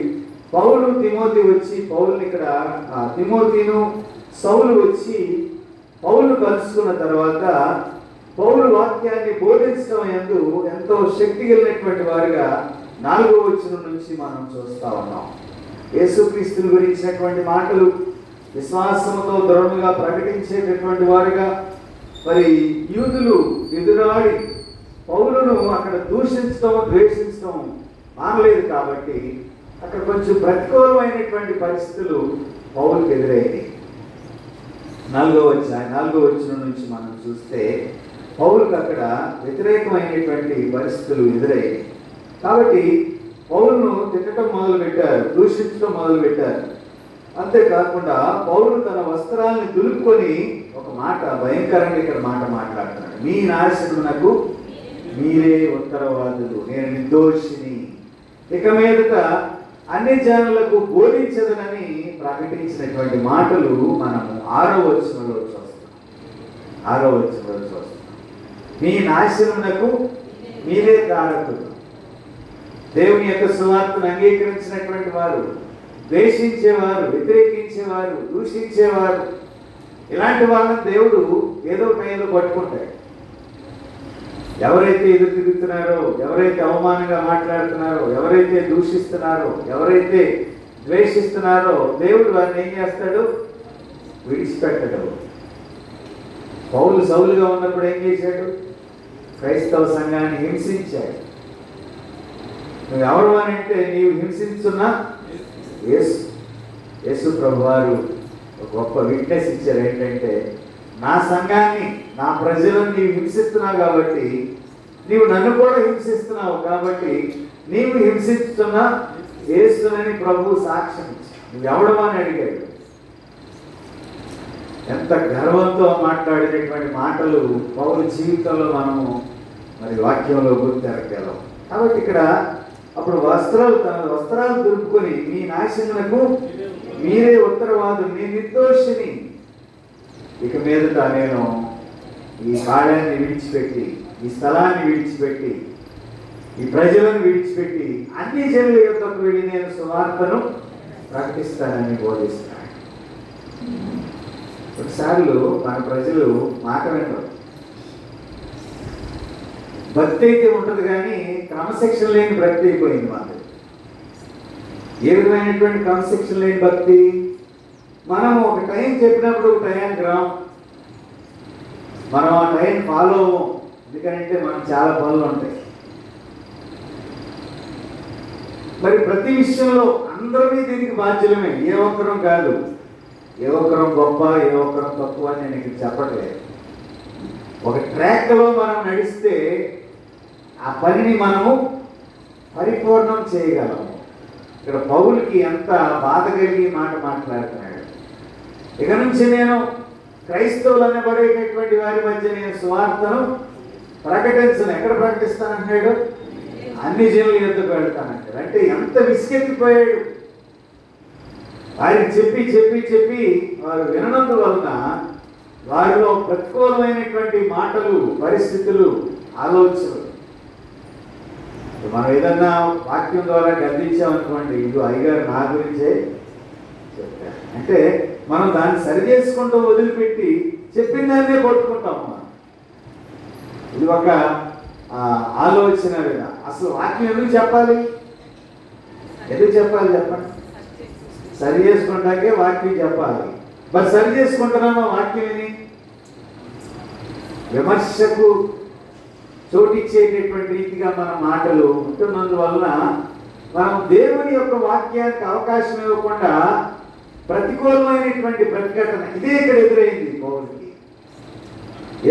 పౌలు తిమోతి వచ్చి పౌలుని ఇక్కడ తిమోతిను సౌలు వచ్చి పౌలు కలుసుకున్న తర్వాత పౌలు వాక్యాన్ని బోధించడం యందు ఎంతో శక్తి కలిగినటువంటి వారుగా 4వ వచనం నుంచి మనం చూస్తా ఉన్నాం. యేసుక్రీస్తుని గురించినటువంటి మాటలు విశ్వాసంతో దృఢంగా ప్రకటించేటటువంటి వారుగా, మరి యూదులు ఎదురాడి పౌలును అక్కడ దూషించడం ద్వేషించడం మానలేదు కాబట్టి అక్కడ కొంచెం ప్రతికూలమైనటువంటి పరిస్థితులు పౌలుకి ఎదురైంది. 4వ వచనం నుంచి మనం చూస్తే పౌలుకు అక్కడ వ్యతిరేకమైనటువంటి పరిస్థితులు ఎదురయ్యాయి. కాబట్టి పౌలును తిట్టడం మొదలుపెట్టారు, దూషించడం మొదలుపెట్టారు. అంతేకాకుండా పౌలు తన వస్త్రాలను దులుపుకొని ఒక మాట భయంకరంగా ఇక్కడ మాట్లాడుతున్నాడు. మీ నాశనమునకు మీరే ఉత్తరవాదులు, నేను నిర్దోషిని, ఇక మీదట అన్ని జనులకు బోధించదనని ప్రకటించినటువంటి మాటలు మనము 6వ వచనంలో చూస్తున్నాం. మీ నాశనమునకు మీరే కారకులు. దేవుని యొక్క సువార్తను అంగీకరించినటువంటి వారు ద్వేషించేవారు, వ్యతిరేకించేవారు, దూషించేవారు, ఇలాంటి వాళ్ళని దేవుడు ఏదో పట్టుకుంటాడు. ఎవరైతే ఎదురు తిరుగుతున్నారో, ఎవరైతే అవమానంగా మాట్లాడుతున్నారో, ఎవరైతే దూషిస్తున్నారో, ఎవరైతే ద్వేషిస్తున్నారో దేవుడు వారిని ఏం చేస్తాడు? విడిచిపెట్టడు. పౌలు సౌలుగా ఉన్నప్పుడు ఏం చేశాడు? క్రైస్తవ సంఘాన్ని హింసించాడు. నువ్వు ఎవరు అని అంటే నీవు హింసిస్తున్నా యేసు ప్రభు వారు ఒక గొప్ప విట్నెస్ ఇచ్చారు. ఏంటంటే, నా సంఘాన్ని, నా ప్రజలను నీవు హింసిస్తున్నావు కాబట్టి, నీవు నన్ను కూడా హింసిస్తున్నావు కాబట్టి నీవు హింసిస్తున్నా యేసునని ప్రభు సాక్ష్యం ఇచ్చాడు. నువ్వెవడమా అని అడిగాడు. ఎంత గర్వంతో మాట్లాడినటువంటి మాటలు పౌలు జీవితంలో మనము మరి వాక్యంలో గుర్తెరగలం. కాబట్టి ఇక్కడ అప్పుడు తన వస్త్రాలు దులుపుకొని మీ నాశనమునకు మీరే ఉత్తరవాదులు, నేను నిర్దోషిని, ఇక మీదట నేను ఈ కాళాన్ని విడిచిపెట్టి, ఈ స్థలాన్ని విడిచిపెట్టి, ఈ ప్రజలను విడిచిపెట్టి అన్ని జనుల యొద్దకు వెళ్ళి నేను సువార్తను ప్రకటిస్తానని బోధిస్తాను. కొన్నిసార్లు మన ప్రజలు మాట వినరు. భక్తి అయితే ఉంటుంది కానీ క్రమశిక్షణ లేని భక్తి అయిపోయింది మాకు. ఏ విధమైనటువంటి క్రమశిక్షణ లేని భక్తి? మనం ఒక టైం చెప్పినప్పుడు ఒక టైంకి రాం, మనం ఆ టైం ఫాలో అవ్వం. ఎందుకంటే మనం చాలా పనులు ఉంటాయి. మరి ప్రతి విషయంలో అందరినీ దీనికి బాధ్యులమే, ఏ ఒక్కరం కాదు. ఏ ఒక్కరం గొప్ప, ఏ ఒక్కరం తక్కువ అని నేను ఇక్కడ చెప్పట్లేదు. ఒక ట్రాక్లో మనం నడిస్తే ఆ పనిని మనము పరిపూర్ణం చేయగలము. ఇక్కడ పౌలుకి ఎంత బాధ కలిగి మాట్లాడుతున్నాడు. ఇక నుంచి నేను క్రైస్తవులు అనబడేటటువంటి వారి మధ్య నేను సువార్తను ప్రకటించను. ఎక్కడ ప్రకటిస్తానంటున్నాడు? అన్ని జనుల యొద్దకు వెళ్తానంటాడు. అంటే ఎంత విసిగెత్తిపోయాడు. వారికి చెప్పి చెప్పి చెప్పి వారు వినందువలన వారిలో ప్రతికూలమైనటువంటి మాటలు, పరిస్థితులు, ఆలోచనలు. మనం ఏదన్నా వాక్యం ద్వారా గద్దించామనుకోండి, ఇది అయ్యగారు నా గురించే చెప్పారు అంటే మనం దాన్ని సరి చేసుకుంటూ వదిలిపెట్టి చెప్పిన దాన్నే కొట్టుకుంటాం. మనం ఇది ఒక ఆలోచన విధానం. అసలు వాక్యం ఎందుకు చెప్పాలి? చెప్పండి. సరి చేసుకుంటాకే వాక్యం చెప్పాలి. మరి సరి చేసుకుంటున్నామా వాక్యం విని? విమర్శకు చోటిచ్చేటటువంటి రీతిగా మన మాటలు ఉంటున్నందువలన మనం దేవుని యొక్క వాక్యానికి అవకాశం ఇవ్వకుండా ప్రతికూలమైనటువంటి ప్రతిఘటన ఇదే ఇక్కడ ఎదురైంది పౌలుకి.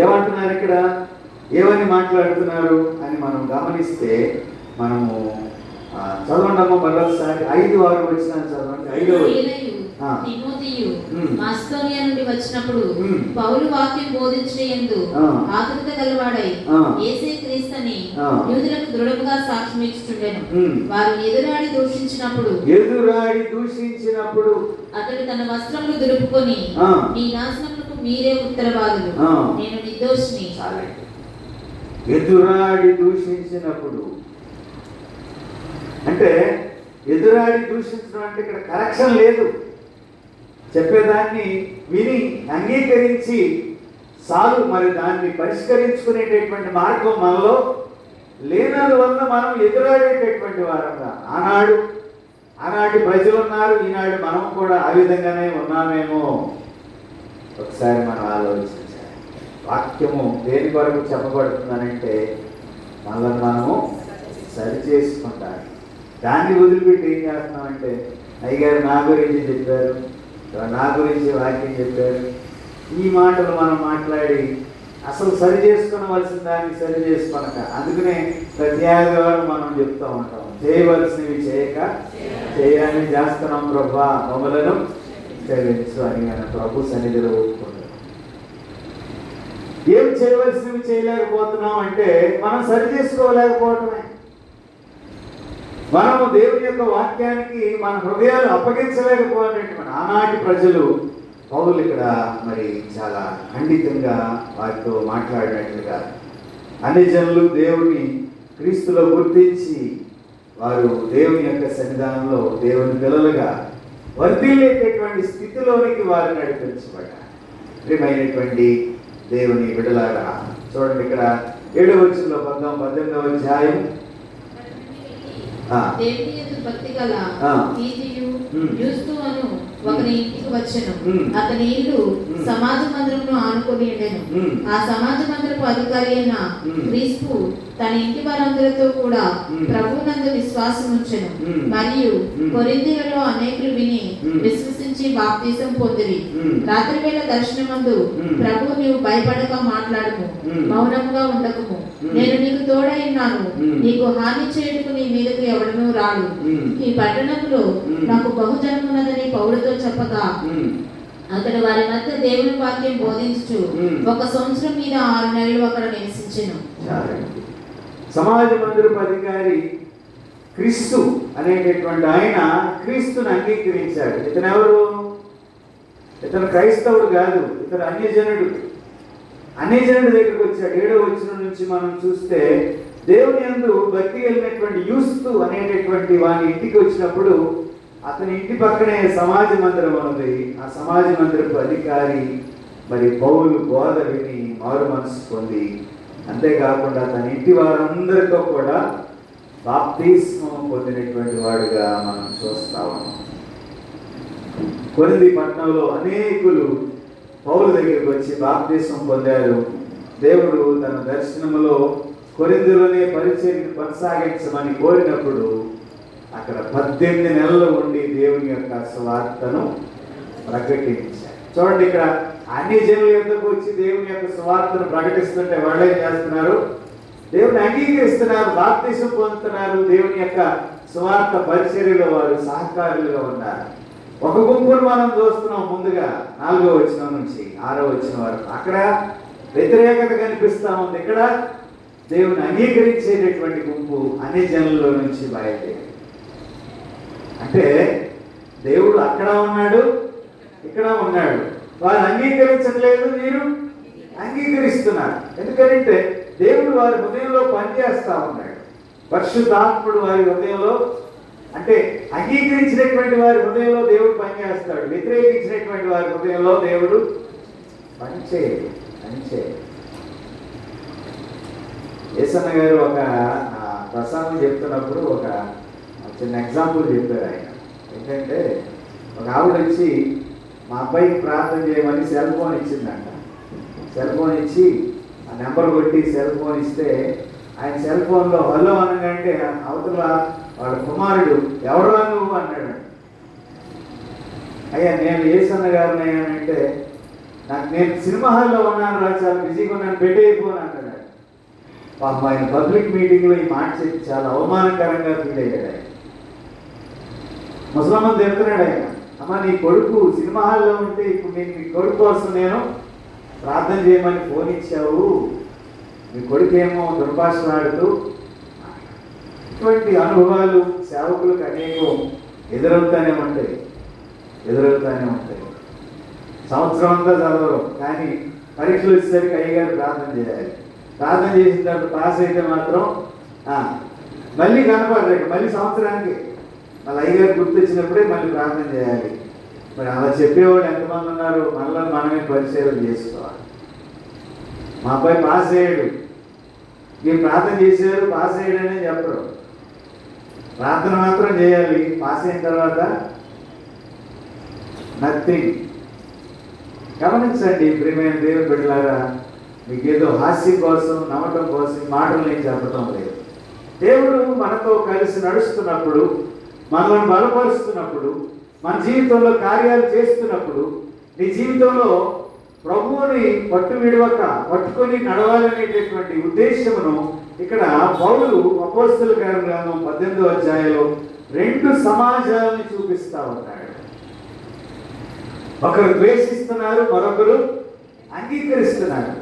ఏమంటున్నారు ఇక్కడ? ఏమని మాట్లాడుతున్నారు అని మనం గమనిస్తే మనము చదవండమ్మ మరోసారి 5-6 వచ్చిన చదవండి. 5వ తిమోతియు మాసిదోనియా నుండి వచ్చినప్పుడు పౌలు వాక్యం బోధించడందు ఆతురత గలవాడై యేసే క్రీస్తుని యూదులకు దృఢముగా సాక్ష్యం ఇచ్చుచుండెను. వారు ఎదురాడి దూషించినప్పుడు అతడు తన వస్త్రములు దులుపుకొని మీ నాశనములకు మీరే ఉత్తరవాదులు, నేను నిర్దోషిని. ఎదురాడి దూషించినప్పుడు అంటే ఎదురాడి దూషించడం అంటే ఇక్కడ కరెక్షన్ లేదు. చెప్పేదాన్ని విని అంగీకరించి సాలు మరి దాన్ని పరిష్కరించుకునేటటువంటి మార్గం మనలో లేనందువల్ల మనం ఎదురాడేటటువంటి వారంగా ఆనాటి ప్రజలు ఉన్నారు, ఈనాడు మనం కూడా ఆ విధంగానే ఉన్నామేమో ఒకసారి మనం ఆలోచించాలి. వాక్యము దేని కొరకు చెప్పబడుతుందనంటే మనల్ని మనము సరి చేసుకుంటారు. దాన్ని వదిలిపెట్టి ఏం చేస్తున్నామంటే అయ్యగారు నా గురించి చెప్పారు, నా గురించి వాక్యం చెప్పారు, ఈ మాటలు మనం మాట్లాడి అసలు సరి చేసుకునవలసిన దాన్ని సరి చేసుకొనక, అందుకనే ప్రతి ఆదివారం మనం చెప్తూ ఉంటాం, చేయవలసినవి చేయక చేయాలని చేస్తున్నాం ప్రభా మమ్మలను క్షమించు అని మన ప్రభు సన్నిధిలో ఒప్పుకుంటాం. ఏం చేయవలసినవి చేయలేకపోతున్నాం అంటే మనం సరి చేసుకోలేకపోవటమే. మనము దేవుని యొక్క వాక్యానికి మన హృదయాలు అప్పగించలేకపోయినటువంటి ఆనాటి ప్రజలు పౌలు ఇక్కడ మరి చాలా ఖండితంగా వారితో మాట్లాడినట్లుగా అన్ని జనులు దేవుని క్రీస్తులో గుర్తించి వారు దేవుని యొక్క సన్నిధానంలో దేవుని పిల్లలుగా వర్ధిల్లేటటువంటి స్థితిలోనికి వారు నడిపించబడ్డారు. ప్రియమైనటువంటి దేవుని బిడ్డలారా, చూడండి ఇక్కడ 7వ వచనంలో 18వ అధ్యాయం దేవుని యందు భక్తి గల తీతుయు యూస్తు అను ఒకని ఇంటికి వచ్చెను. అతని ఇల్లు సమాజ మందిరమును ఆనుకొని ఉండెను. ఆ సమాజ మందిరపు అధికారి అయిన క్రీస్తు తన ఇంటి వారందరితో కూడా ప్రభువునందు విశ్వాసం ఉంచెను. మరియు కొరింథీయులలో అనేకులు విని విశ్వసించి బాప్తిసం పొందిరి. రాత్రి వేళ దర్శనమందు ప్రభు నీవు భయపడక మాట్లాడుము, మౌనముగా ఉండకుము, నేను నీకు తోడై ఉన్నాను, నీకు హాని చేయుటకు నీ మీదకు ఎవడనూ రాడు. ఈ పట్టణంలో నాకు బహుజనమున్నదని పౌలుతో చెప్పగా అతడు వారి మధ్య దేవుని వాక్యం బోధించుచు 1 సంవత్సరం మీద 6 నెలలు అక్కడ నివసించెను. సమాజ మందిరపు అధికారి క్రీస్తు అనేటటువంటి ఆయన క్రీస్తుని అంగీకరించాడు. ఇతను ఎవరు? ఇతను క్రైస్తవుడు కాదు, ఇతను అన్యజనుడు. అన్యజనుడి దగ్గరికి వచ్చాడు. 7వ వచనం నుంచి మనం చూస్తే దేవుని యందు భక్తి కలిగినటువంటి యూస్తు అనేటటువంటి వాని ఇంటికి వచ్చినప్పుడు అతని ఇంటి పక్కనే సమాజ మందిరం ఉన్నది. ఆ సమాజ మందిరపు అధికారి మరి పౌలు బోధ విని మారు మనసు పొంది, అంతేకాకుండా తన ఇంటి వారందరితో కూడా బాప్తిస్మం పొందినటువంటి వాడుగా మనం చూస్తా ఉన్నాం. కొరింథీ పట్టణంలో అనేకులు పౌలు దగ్గరికి వచ్చి బాప్తిస్మం పొందారు. దేవుడు తన దర్శనములో కొరింథీలోనే పరిచర్యను కొనసాగించమని కోరినప్పుడు అక్కడ 18 నెలలు ఉండి దేవుని యొక్క సువార్తను ప్రకటించారు. చూడండి, ఇక్కడ అన్ని జనుల యొద్దకు వచ్చి దేవుని యొక్క సువార్తను ప్రకటిస్తుంటే వాళ్ళు ఏం చేస్తున్నారు? దేవుని అంగీకరిస్తున్నారు, బాప్తిసం పొందుతున్నారు, దేవుని యొక్క సువార్త పరిచర్యలో వారు సహకారులుగా ఉన్నారు. ఒక గుంపును మనం చూస్తున్నాం ముందుగా 4వ వచనం నుంచి 6వ వచనం వరకు. అక్కడ వ్యతిరేకత కనిపిస్తా ఉంది. ఇక్కడ దేవుని అంగీకరించేటటువంటి గుంపు అన్ని జనుల్లో నుంచి బయలుదేరి, అంటే దేవుడు అక్కడ ఉన్నాడు, ఇక్కడ ఉన్నాడు. వారు అంగీకరించట్లేదు, మీరు అంగీకరిస్తున్నారు. ఎందుకంటే దేవుడు వారి హృదయంలో పనిచేస్తా ఉన్నాడు. పరిశుద్ధాత్ముడు వారి హృదయంలో, అంటే అంగీకరించినటువంటి వారి హృదయంలో దేవుడు పనిచేస్తాడు, వ్యతిరేకించినటువంటి వారి హృదయంలో దేవుడు పనిచేయడు. యేసన్న గారు ఒక ప్రసంగం చెప్తున్నప్పుడు ఒక చిన్న ఎగ్జాంపుల్ చెప్పారు ఆయన. ఏంటంటే ఒక ఆవిడ వచ్చి మా అబ్బాయికి ప్రార్థన చేయమని సెల్ ఫోన్ ఇచ్చిందంట. సెల్ ఫోన్ ఇచ్చి ఆ నెంబర్ కొట్టి సెల్ ఫోన్ ఇస్తే ఆయన సెల్ ఫోన్లో హలో అనగానే అవతల వాళ్ళ కుమారుడు ఎవరా నువ్వు అన్నాడు. అయ్యా నేను యేసన్న గారిని అయ్యానంటే నేను సినిమా హాల్లో ఉన్నాను రా, చాలా బిజీగా ఉన్నాను, పెట్టేయిపోను అంటాడు. పాపం ఆయన పబ్లిక్ మీటింగ్లో ఈ మాట చెప్పి చాలా అవమానకరంగా ఫీల్ అయ్యాడు. ఆయన ముసలమ్మ చెప్తున్నాడు ఆయన, అమ్మ నీ కొడుకు సినిమా హాల్లో ఉంటే ఇప్పుడు నీ కొడుకు కోసం నేను ప్రార్థన చేయమని ఫోన్ ఇచ్చావు, మీ కొడుకు ఏమో దుర్భాషలాడుతూ. ఇటువంటి అనుభవాలు సేవకులకు అనేకం ఎదురవుతానే ఉంటాయి. సంవత్సరం అంతా చదవరు, కానీ పరీక్షలు వచ్చేసరికి అయ్యగారు ప్రార్థన చేయాలి. ప్రార్థన చేసిన తర్వాత పాస్ అయితే మాత్రం మళ్ళీ కనపడలేక మళ్ళీ సంవత్సరానికి మళ్ళీ అయ్యగారు గుర్తొచ్చినప్పుడే మళ్ళీ ప్రార్థన చేయాలి. మరి అలా చెప్పేవాడు ఎంతమంది ఉన్నారు? మళ్ళీ మనమే పరిశీలన చేసుకోవాలి. మా అబ్బాయి పాస్ అయ్యాడు, మీరు ప్రార్థన చేశారు, పాస్ అయ్యాడనే చెప్పరు. ప్రార్థన మాత్రం చేయాలి. పాస్ అయిన తర్వాత నథింగ్. గమనించండి ప్రియమైన దేవుని బిడ్డలారా, మీకేదో హాస్యం కోసం, నమ్మటం కోసం ఈ మాటలు నేను చెప్పటం లేదు. దేవుడు మనతో కలిసి నడుస్తున్నప్పుడు, మనల్ని బలపరుస్తున్నప్పుడు, మన జీవితంలో కార్యాలు చేస్తున్నప్పుడు, నీ జీవితంలో ప్రభువుని పట్టు విడవక పట్టుకొని నడవాలనేటటువంటి ఉద్దేశమును ఇక్కడ పౌలు అపోస్తలుల గ్రంథం 18వ అధ్యాయంలో 2 సమాజాలను చూపిస్తా ఉన్నాడు. ఒకరు ద్వేషిస్తున్నారు, మరొకరు అంగీకరిస్తున్నారు.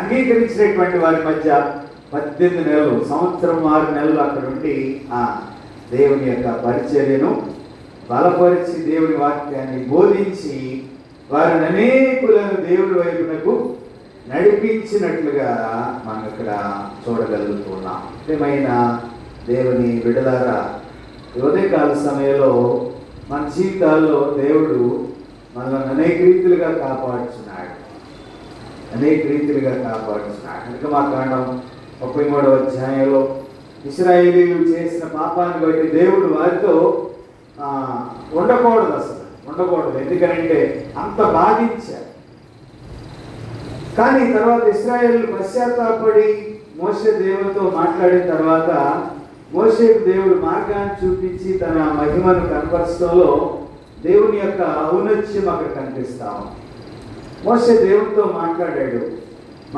అంగీకరించినటువంటి వారి మధ్య 18 నెలలు, సంవత్సరం 6 నెలలు అక్కడ ఉండి ఆ దేవుని యొక్క పరిచర్యను బలపరిచి, దేవుని వాక్యాన్ని బోధించి వారిని అనేకులను దేవుని వైపునకు నడిపించినట్లుగా మనం ఇక్కడ చూడగలుగుతున్నాం. ఏమైనా దేవుని బిడ్డలారా, ఉదయకాల సమయంలో మన జీవితాల్లో దేవుడు మనల్ని అనేక రీతిలుగా కాపాడుచున్నాడు. నిర్గమాకాండం 33వ అధ్యాయంలో ఇశ్రాయేలీయులు చేసిన పాపాన్ని బట్టి దేవుడు వారితో ఉండకూడదు. ఎందుకంటే అంత బాధించారు. కానీ తర్వాత ఇశ్రాయేలు పశ్చాత్తాపడి మోషే దేవునితో మాట్లాడిన తర్వాత మోషేకు దేవుడు మార్గాన్ని చూపించి తన మహిమను కనపరచడంలో దేవుని యొక్క ఔన్నత్యం అక్కడ కనిపిస్తాము. మోషే దేవునితో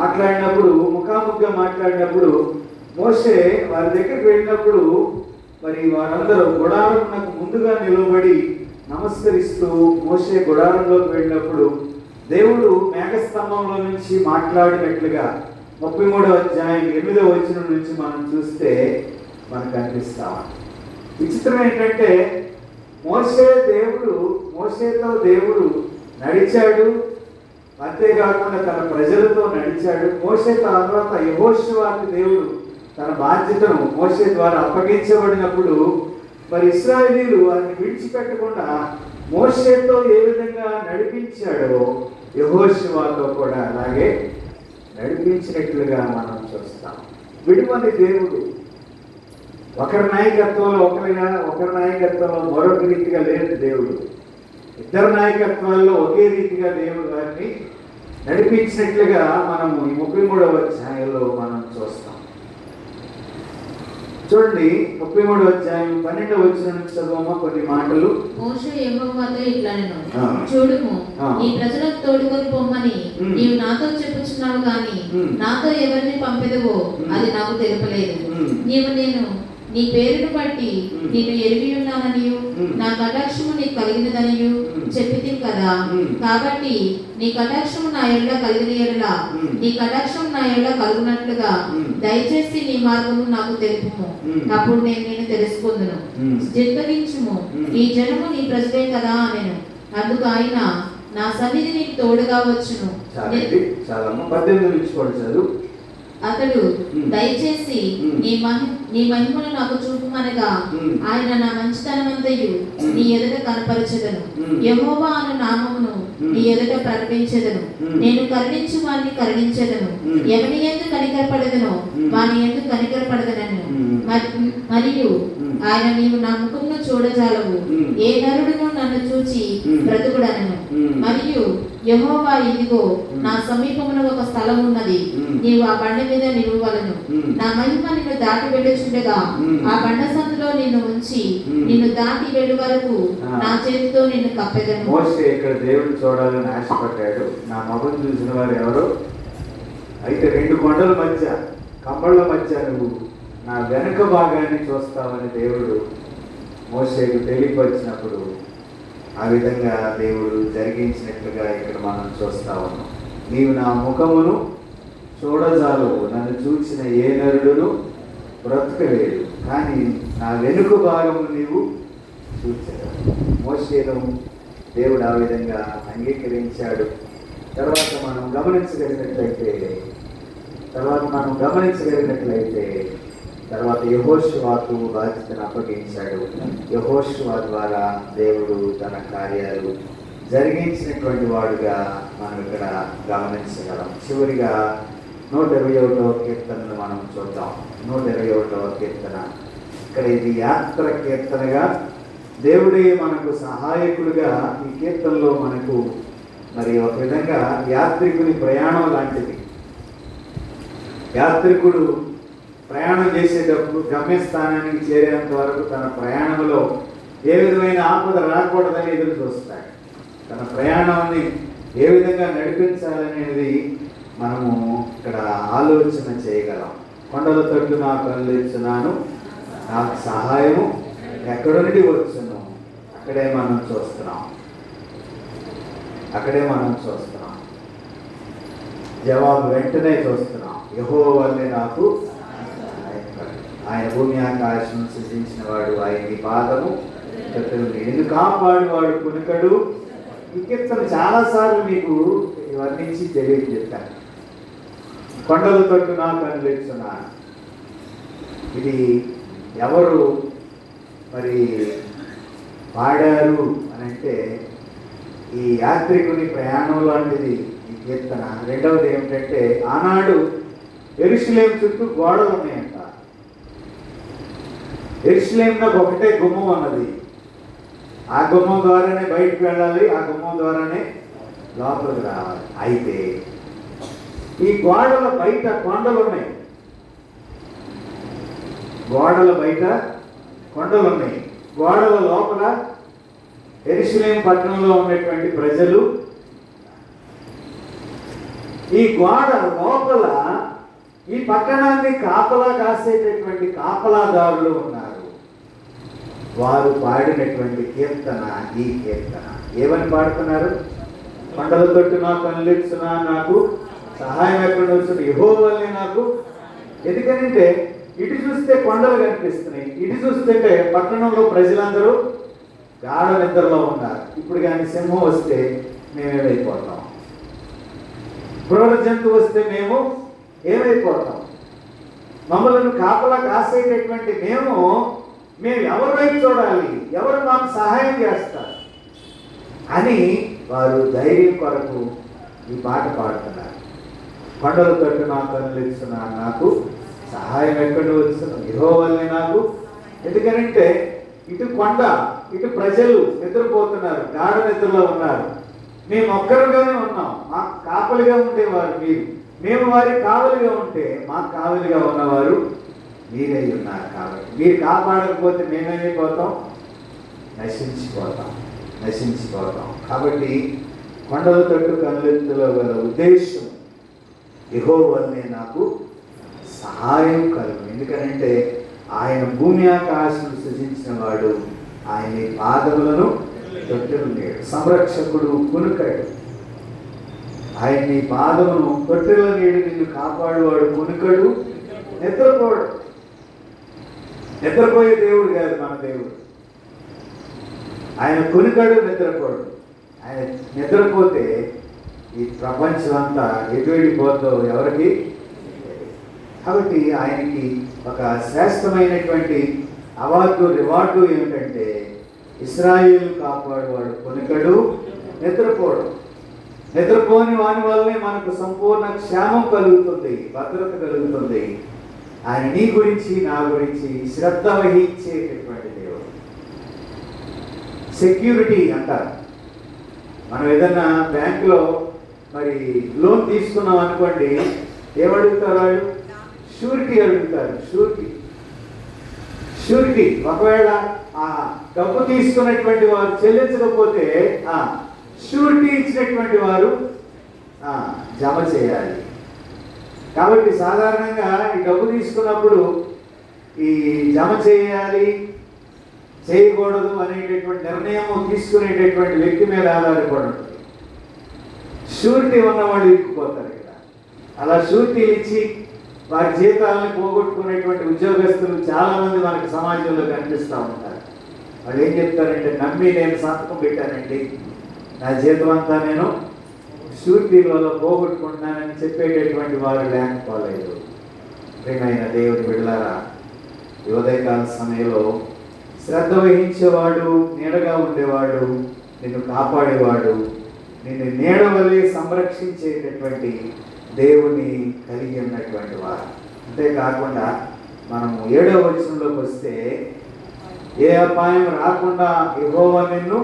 మాట్లాడినప్పుడు ముఖాముఖిగా మాట్లాడినప్పుడు మోషే వారి దగ్గరికి వెళ్ళినప్పుడు మరి వారందరూ గుడారంకు ముందుగా నిలబడి నమస్కరిస్తూ మోషే గుడారంలోకి వెళ్ళినప్పుడు దేవుడు మేఘస్తంభంలో నుంచి మాట్లాడినట్లుగా 33వ అధ్యాయం 8వ వచనం నుంచి మనం చూస్తే మనకు అనిపిస్తాం. విచిత్రం ఏంటంటే మోషేతో దేవుడు నడిచాడు, అంతేకాకుండా తన ప్రజలతో నడిచాడు. మోషే తర్వాత యెహోషువకు దేవుడు తన బాధ్యతను మోషే ద్వారా అప్పగించబడినప్పుడు మరి ఇశ్రాయేలీయులు వారిని విడిచిపెట్టకుండా మోషేతో ఏ విధంగా నడిపించాడో యెహోషువతో కూడా అలాగే నడిపించినట్లుగా మనం చూస్తాం. విడిపని దేవుడు ఒకరి నాయకత్వంలో మరొక రీతిగా లేదు దేవుడు. ఇద్దరు నాయకత్వాల్లో ఒకే రీతిగా దేవుడు వారిని నడిపించినట్లుగా మనము ఈ 33వ అధ్యాయంలో మనం చూస్తాం. చూడండి, 33వ అధ్యాయం 12వ వచనం నుంచి చదవమ్మా కొన్ని మాటలు. మోషే యెహోవాతో ఇట్లనెను, చూడుము, ఈ ప్రజలకు తోడుకొని పొమ్మని నీవు నాతో చెప్పుచున్నావు గాని నాతో ఎవరిని పంపెదవో అది నాకు తెలుపలేదు. నేను నీ పేరును బట్టి నిన్ను ఎరిగి ఉన్నాననియు నా కటాక్షము నీకు కలిగినదనియు చెప్పితివి కదా. కాబట్టి నీ కటాక్షము నా ఎడల కలిగిన ఎడల నీ కటాక్షము నా ఎడల కలుగునట్లుగా దయచేసి నీ మార్గము నాకు తెలుపుము, అప్పుడు నేను తెలుసుకుందును. జిత్తగించుము, ఈ జనము నీ ప్రజలే కదా అనెను. అందుకు ఆయన, నా సన్నిధి నీకు తోడుగా వచ్చును. అతడు దయచేసి నీ మహిమను నాకు చూపుమనగా ఆయన నా మంచితనమంతయు నీ ఎదుట కనపరచెదను. యెహోవా అను నామమును నీ ఎదుట ప్రకటించెదను. నేను కరుణించు వారిని కరుణించెదను, ఎవని యందు కనికరపడదనో వాని యందు కనికరపడదనను. మరియు ఆయన, నీవు నా ముఖమును చూడజాలవు, ఏ నరుడును నన్ను చూచి బ్రతుకుడనను. మరియు యెహోవా, ఇదిగో నా సమీపమున ఒక స్థలం ఉన్నది, నీవు ఆ బండ మీద నిలువవలెను. నా మహిమ నిన్ను దాటి వెళ్ళుచుండగా ఆ బండ సందులో నిన్ను ఉంచి నిన్ను దాటి వెళ్ళు వరకు నా చేతితో నిన్ను కప్పెదను. మోషే ఇక్కడ దేవుడు చూడాలని ఆశపడ్డాడు. నా మొహం చూసిన వారు ఎవరు? అయితే 2 కొండల మధ్య, కమ్మళ్ళ మధ్య నువ్వు నా వెనుక భాగాన్ని చూస్తావని దేవుడు మోషేకు తెలియపరిచినప్పుడు ఆ విధంగా దేవుడు జరిగించినట్లుగా ఇక్కడ మనం చూస్తా ఉన్నాం. నీవు నా ముఖమును చూడజాలవు, నన్ను చూసిన ఏ నరుడును బ్రతకలేడు, కానీ నా వెనుక భాగము నీవు చూచావు. మోషేను దేవుడు ఆ విధంగా అంగీకరించాడు. తర్వాత మనం గమనించగలిగినట్లయితే తర్వాత యెహోషువకు బాధ్యతను అప్పగించాడు. యెహోషువ ద్వారా దేవుడు తన కార్యాలు జరిగించినటువంటి వాడుగా మనం ఇక్కడ గమనించగలం. చివరిగా 121వ కీర్తనను మనం చూద్దాం. 121వ కీర్తన, ఇక్కడ ఇది యాత్ర కీర్తనగా దేవుడే మనకు సహాయకుడుగా ఈ కీర్తనలో మనకు మరి ఒక విధంగా యాత్రికుని ప్రయాణం లాంటిది. యాత్రికుడు ప్రయాణం చేసేటప్పుడు గమ్యస్థానానికి చేరేంత వరకు తన ప్రయాణంలో ఏ విధమైన ఆపద రాకూడదని ఎదురు చూస్తాడు. తన ప్రయాణాన్ని ఏ విధంగా నడిపించాలనేది మనము ఇక్కడ ఆలోచన చేయగలం. కొండల తట్టు నా కళ్ళిస్తున్నాను, నాకు సహాయము ఎక్కడి నుండి వచ్చును. అక్కడే మనం చూస్తున్నాం. జవాబు వెంటనే చూస్తున్నాం. యెహోవా వల్లే నాకు ఆయన భూమి ఆకాశం సృజించిన వాడు, ఆయన పాదము నిన్ను కాపాడువాడు కునుకడు. ఈ కీర్తన చాలాసార్లు మీకు వర్ణించి తెలియజేస్తాను. కొండల తట్టు నా కళ్ళిస్తున్నాను. ఇది ఎవరు మరి పాడారు అని అంటే, ఈ యాత్రికుని ప్రయాణం లాంటిది ఈ కీర్తన. రెండవది ఏమిటంటే, ఆనాడు యెరూషలేము చుట్టూ గోడలు ఉన్నాయంట. యెరూషలేములో ఒకటే గుమ్మం అన్నది. ఆ గుమ్మం ద్వారానే బయటకు వెళ్ళాలి, ఆ గుమ్మం ద్వారానే లోపలికి రావాలి. అయితే ఈ గోడల బయట కొండలు ఉన్నాయి. గోడల లోపల యెరూషలేము పట్టణంలో ఉన్నటువంటి ప్రజలు. ఈ గోడ లోపల ఈ పట్టణాన్ని కాపలా కాసేటటువంటి కాపలాదారులు ఉన్నారు. వారు పాడినటువంటి కీర్తన ఈ కీర్తన. ఏమని పాడుతున్నారు? కొండల తట్టు నాకు కళ్ళిస్తున్నా, నాకు సహాయం ఎక్కడ వస్తుంది, యెహోవా వల్లే నాకు. ఎందుకంటే ఇటు చూస్తే కొండలు కనిపిస్తున్నాయి, ఇటు చూస్తుంటే పట్టణంలో ప్రజలందరూ గాఢ నిద్రలో ఉన్నారు. ఇప్పుడు కానీ సింహం వస్తే మేమేమైపోతాం, క్రూర జంతువు వస్తే మేము ఏమైపోతాం? మమ్మల్ని కాపలా కాసేటటువంటి మేము ఎవరి వైపు చూడాలి, ఎవరు మాకు సహాయం చేస్తారు అని వారు ధైర్యం కొరకు ఈ పాట పాడుతున్నారు. కొండల తట్టు నా కళ్ళిస్తున్నా, నాకు సహాయం ఎక్కడ వస్తున్నా, యెహోవా వల్లే నాకు. ఎందుకనంటే ఇటు కొండ, ఇటు ప్రజలు నిద్రపోతున్నారు, గాఢ నిద్రలో ఉన్నారు. మేము ఒక్కరుగానే ఉన్నాం, మాకు కాపలిగా ఉండేవారు మీరు. మేము వారికి కావలిగా ఉంటే మాకు కావలిగా ఉన్నవారు మీరై ఉన్నారు. కాబట్టి మీరు కాపాడకపోతే మేమేమైపోతాం? నశించిపోతాం. కాబట్టి కొండల తట్టు కళ్ళెత్తులో గల ఉద్దేశం, యెహోవా వల్లే నాకు సహాయం కలుగు. ఎందుకనంటే ఆయన భూమి ఆకాశం సృజించిన వాడు, ఆయన పాదములను తొట్టెలున్నాడు. సంరక్షకుడు కునుకడు. ఆయన పాదమును తొట్టెల నీడు నిన్ను కాపాడువాడు కునుకడు, నిద్రపోడు. నిద్రపోయే దేవుడు కాదు మన దేవుడు. ఆయన కునుకడు, నిద్రపోడు. ఆయన నిద్రపోతే ఈ ప్రపంచం అంతా ఎటు వెళ్ళిపోతుందో ఎవరికి. కాబట్టి ఆయనకి ఒక శ్రేష్టమైనటువంటి అవార్డు, రివార్డు ఏమిటంటే, ఇశ్రాయేలు కాపాడువాడు కునుకడు, నిద్రపోడు. నిద్రపోని వాని వల్లనే మనకు సంపూర్ణ క్షేమం కలుగుతుంది, భద్రత కలుగుతుంది. ఆయన నీ గురించి నా గురించి శ్రద్ధ వహించేటటువంటి దేవుడు. సెక్యూరిటీ అంటారు. మనం ఏదన్నా బ్యాంకులో మరి లోన్ తీసుకున్నాం అనుకోండి, ఏమడుగుతారు వాళ్ళు? షూరిటీ అడుగుతారు. షూరిటీ ఒకవేళ ఆ డబ్బు తీసుకున్నటువంటి వారు చెల్లించకపోతే షూరిటీ ఇచ్చినటువంటి వారు జమ చేయాలి. కాబట్టి సాధారణంగా ఈ డబ్బు తీసుకున్నప్పుడు ఈ జమ చేయాలి చేయకూడదు అనేటటువంటి నిర్ణయం తీసుకునేటటువంటి వ్యక్తి మీద ఆధారపడి ఉంటుంది. షూరిటీ ఉన్నవాళ్ళు ఇరుక్కుపోతారు ఇక్కడ. అలా షూరిటీలు ఇచ్చి వారి జీతాలను పోగొట్టుకునేటువంటి ఉద్యోగస్తులు చాలామంది మనకి సమాజంలో కనిపిస్తూ ఉంటారు. వాళ్ళు ఏం చెప్తారంటే, నమ్మి నేను సంతకం పెట్టానండి, నా జీతం అంతా నేను షూరిటీల వల్ల పోగొట్టుకుంటున్నానని చెప్పేటటువంటి వారు లేకపోలేదు. ప్రియమైన దేవుని బిడ్డలారా, ఈ ఉదయకాల సమయంలో శ్రద్ధ వహించేవాడు, నీడగా ఉండేవాడు, నిన్ను కాపాడేవాడు, నిన్ను నీడ వలె సంరక్షించేటటువంటి దేవుని కలిగి ఉన్నటువంటి వారు. అంతేకాకుండా మనము 7వ వచనంలోకి వస్తే, ఏ అపాయం రాకుండా యెహోవా నిన్ను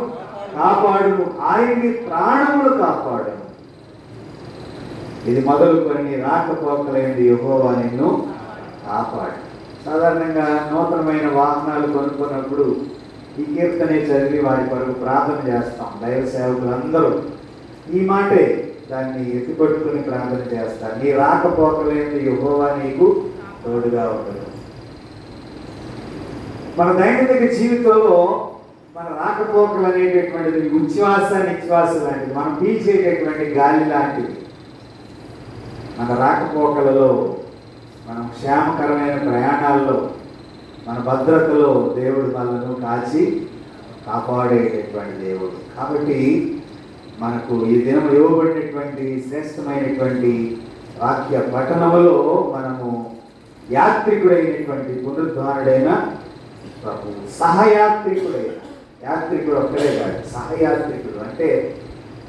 కాపాడును, ఆయన్ని ప్రాణములు కాపాడును. ఇది మొదలుకొని నీ రాకపోకలైంది యెహోవా నిన్ను కాపాడు. సాధారణంగా నూతనమైన వాహనాలు కొనుక్కున్నప్పుడు ఈ కీర్తనే చదివి వారి కొరకు ప్రార్థన చేస్తాం. దైవ సేవకులందరూ ఈ మాటే దాన్ని ఎత్తిపట్టుకుని ప్రార్థన చేస్తారు. నీ రాకపోకలేని యెహోవా నీకు తోడుగా ఉండదు. మన దైనందిక జీవితంలో మన రాకపోకలు అనేటటువంటిది ఉచ్ఛ్వాస నిశ్వాస లాంటిది, మనం పీల్చేటటువంటి గాలి లాంటిది. మన రాకపోకలలో, మనం క్షేమకరమైన ప్రయాణాల్లో, మన భద్రతలో దేవుడు మనను కాచి కాపాడేటటువంటి దేవుడు. కాబట్టి మనకు ఈ దినం ఇవ్వబడినటువంటి శ్రేష్టమైనటువంటి వాక్య పఠనములో మనము యాత్రికుడైనటువంటి పునరుద్ధారుడైన ప్రభు, సహయాత్రికుడైన, యాత్రికుడు ఒక్కడే కాదు, సహయాత్రికుడు అంటే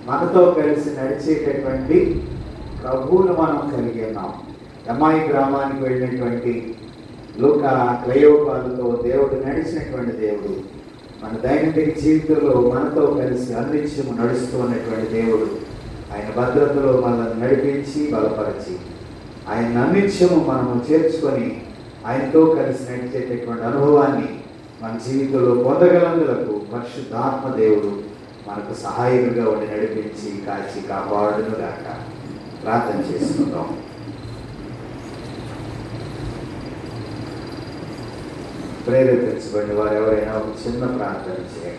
మనతో కలిసి నడిచేటటువంటి ప్రభువును మనం కలిగి ఉన్నాం. ఎమ్మాయి గ్రామానికి వెళ్ళినటువంటి లూకా క్లయోపాలతో దేవుడు నడిచినటువంటి దేవుడు మన దైనందిక జీవితంలో మనతో కలిసి అనిత్యము నడుస్తూ ఉన్నటువంటి దేవుడు. ఆయన భద్రతలో మనల్ని నడిపించి బలపరిచి ఆయన అనిత్యము మనము చేర్చుకొని ఆయనతో కలిసి నడిచేటటువంటి అనుభవాన్ని మన జీవితంలో పొందగలందులకు పరిశుద్ధాత్మ దేవుడు మనకు సహాయకుడిగా ఉండి నడిపించి కాచి కాపాడును గాక. ప్రార్థన చేసుకుందాం. ప్రేరేపించబడిన వారు ఎవరైనా ఒక చిన్న ప్రార్థన చేయండి.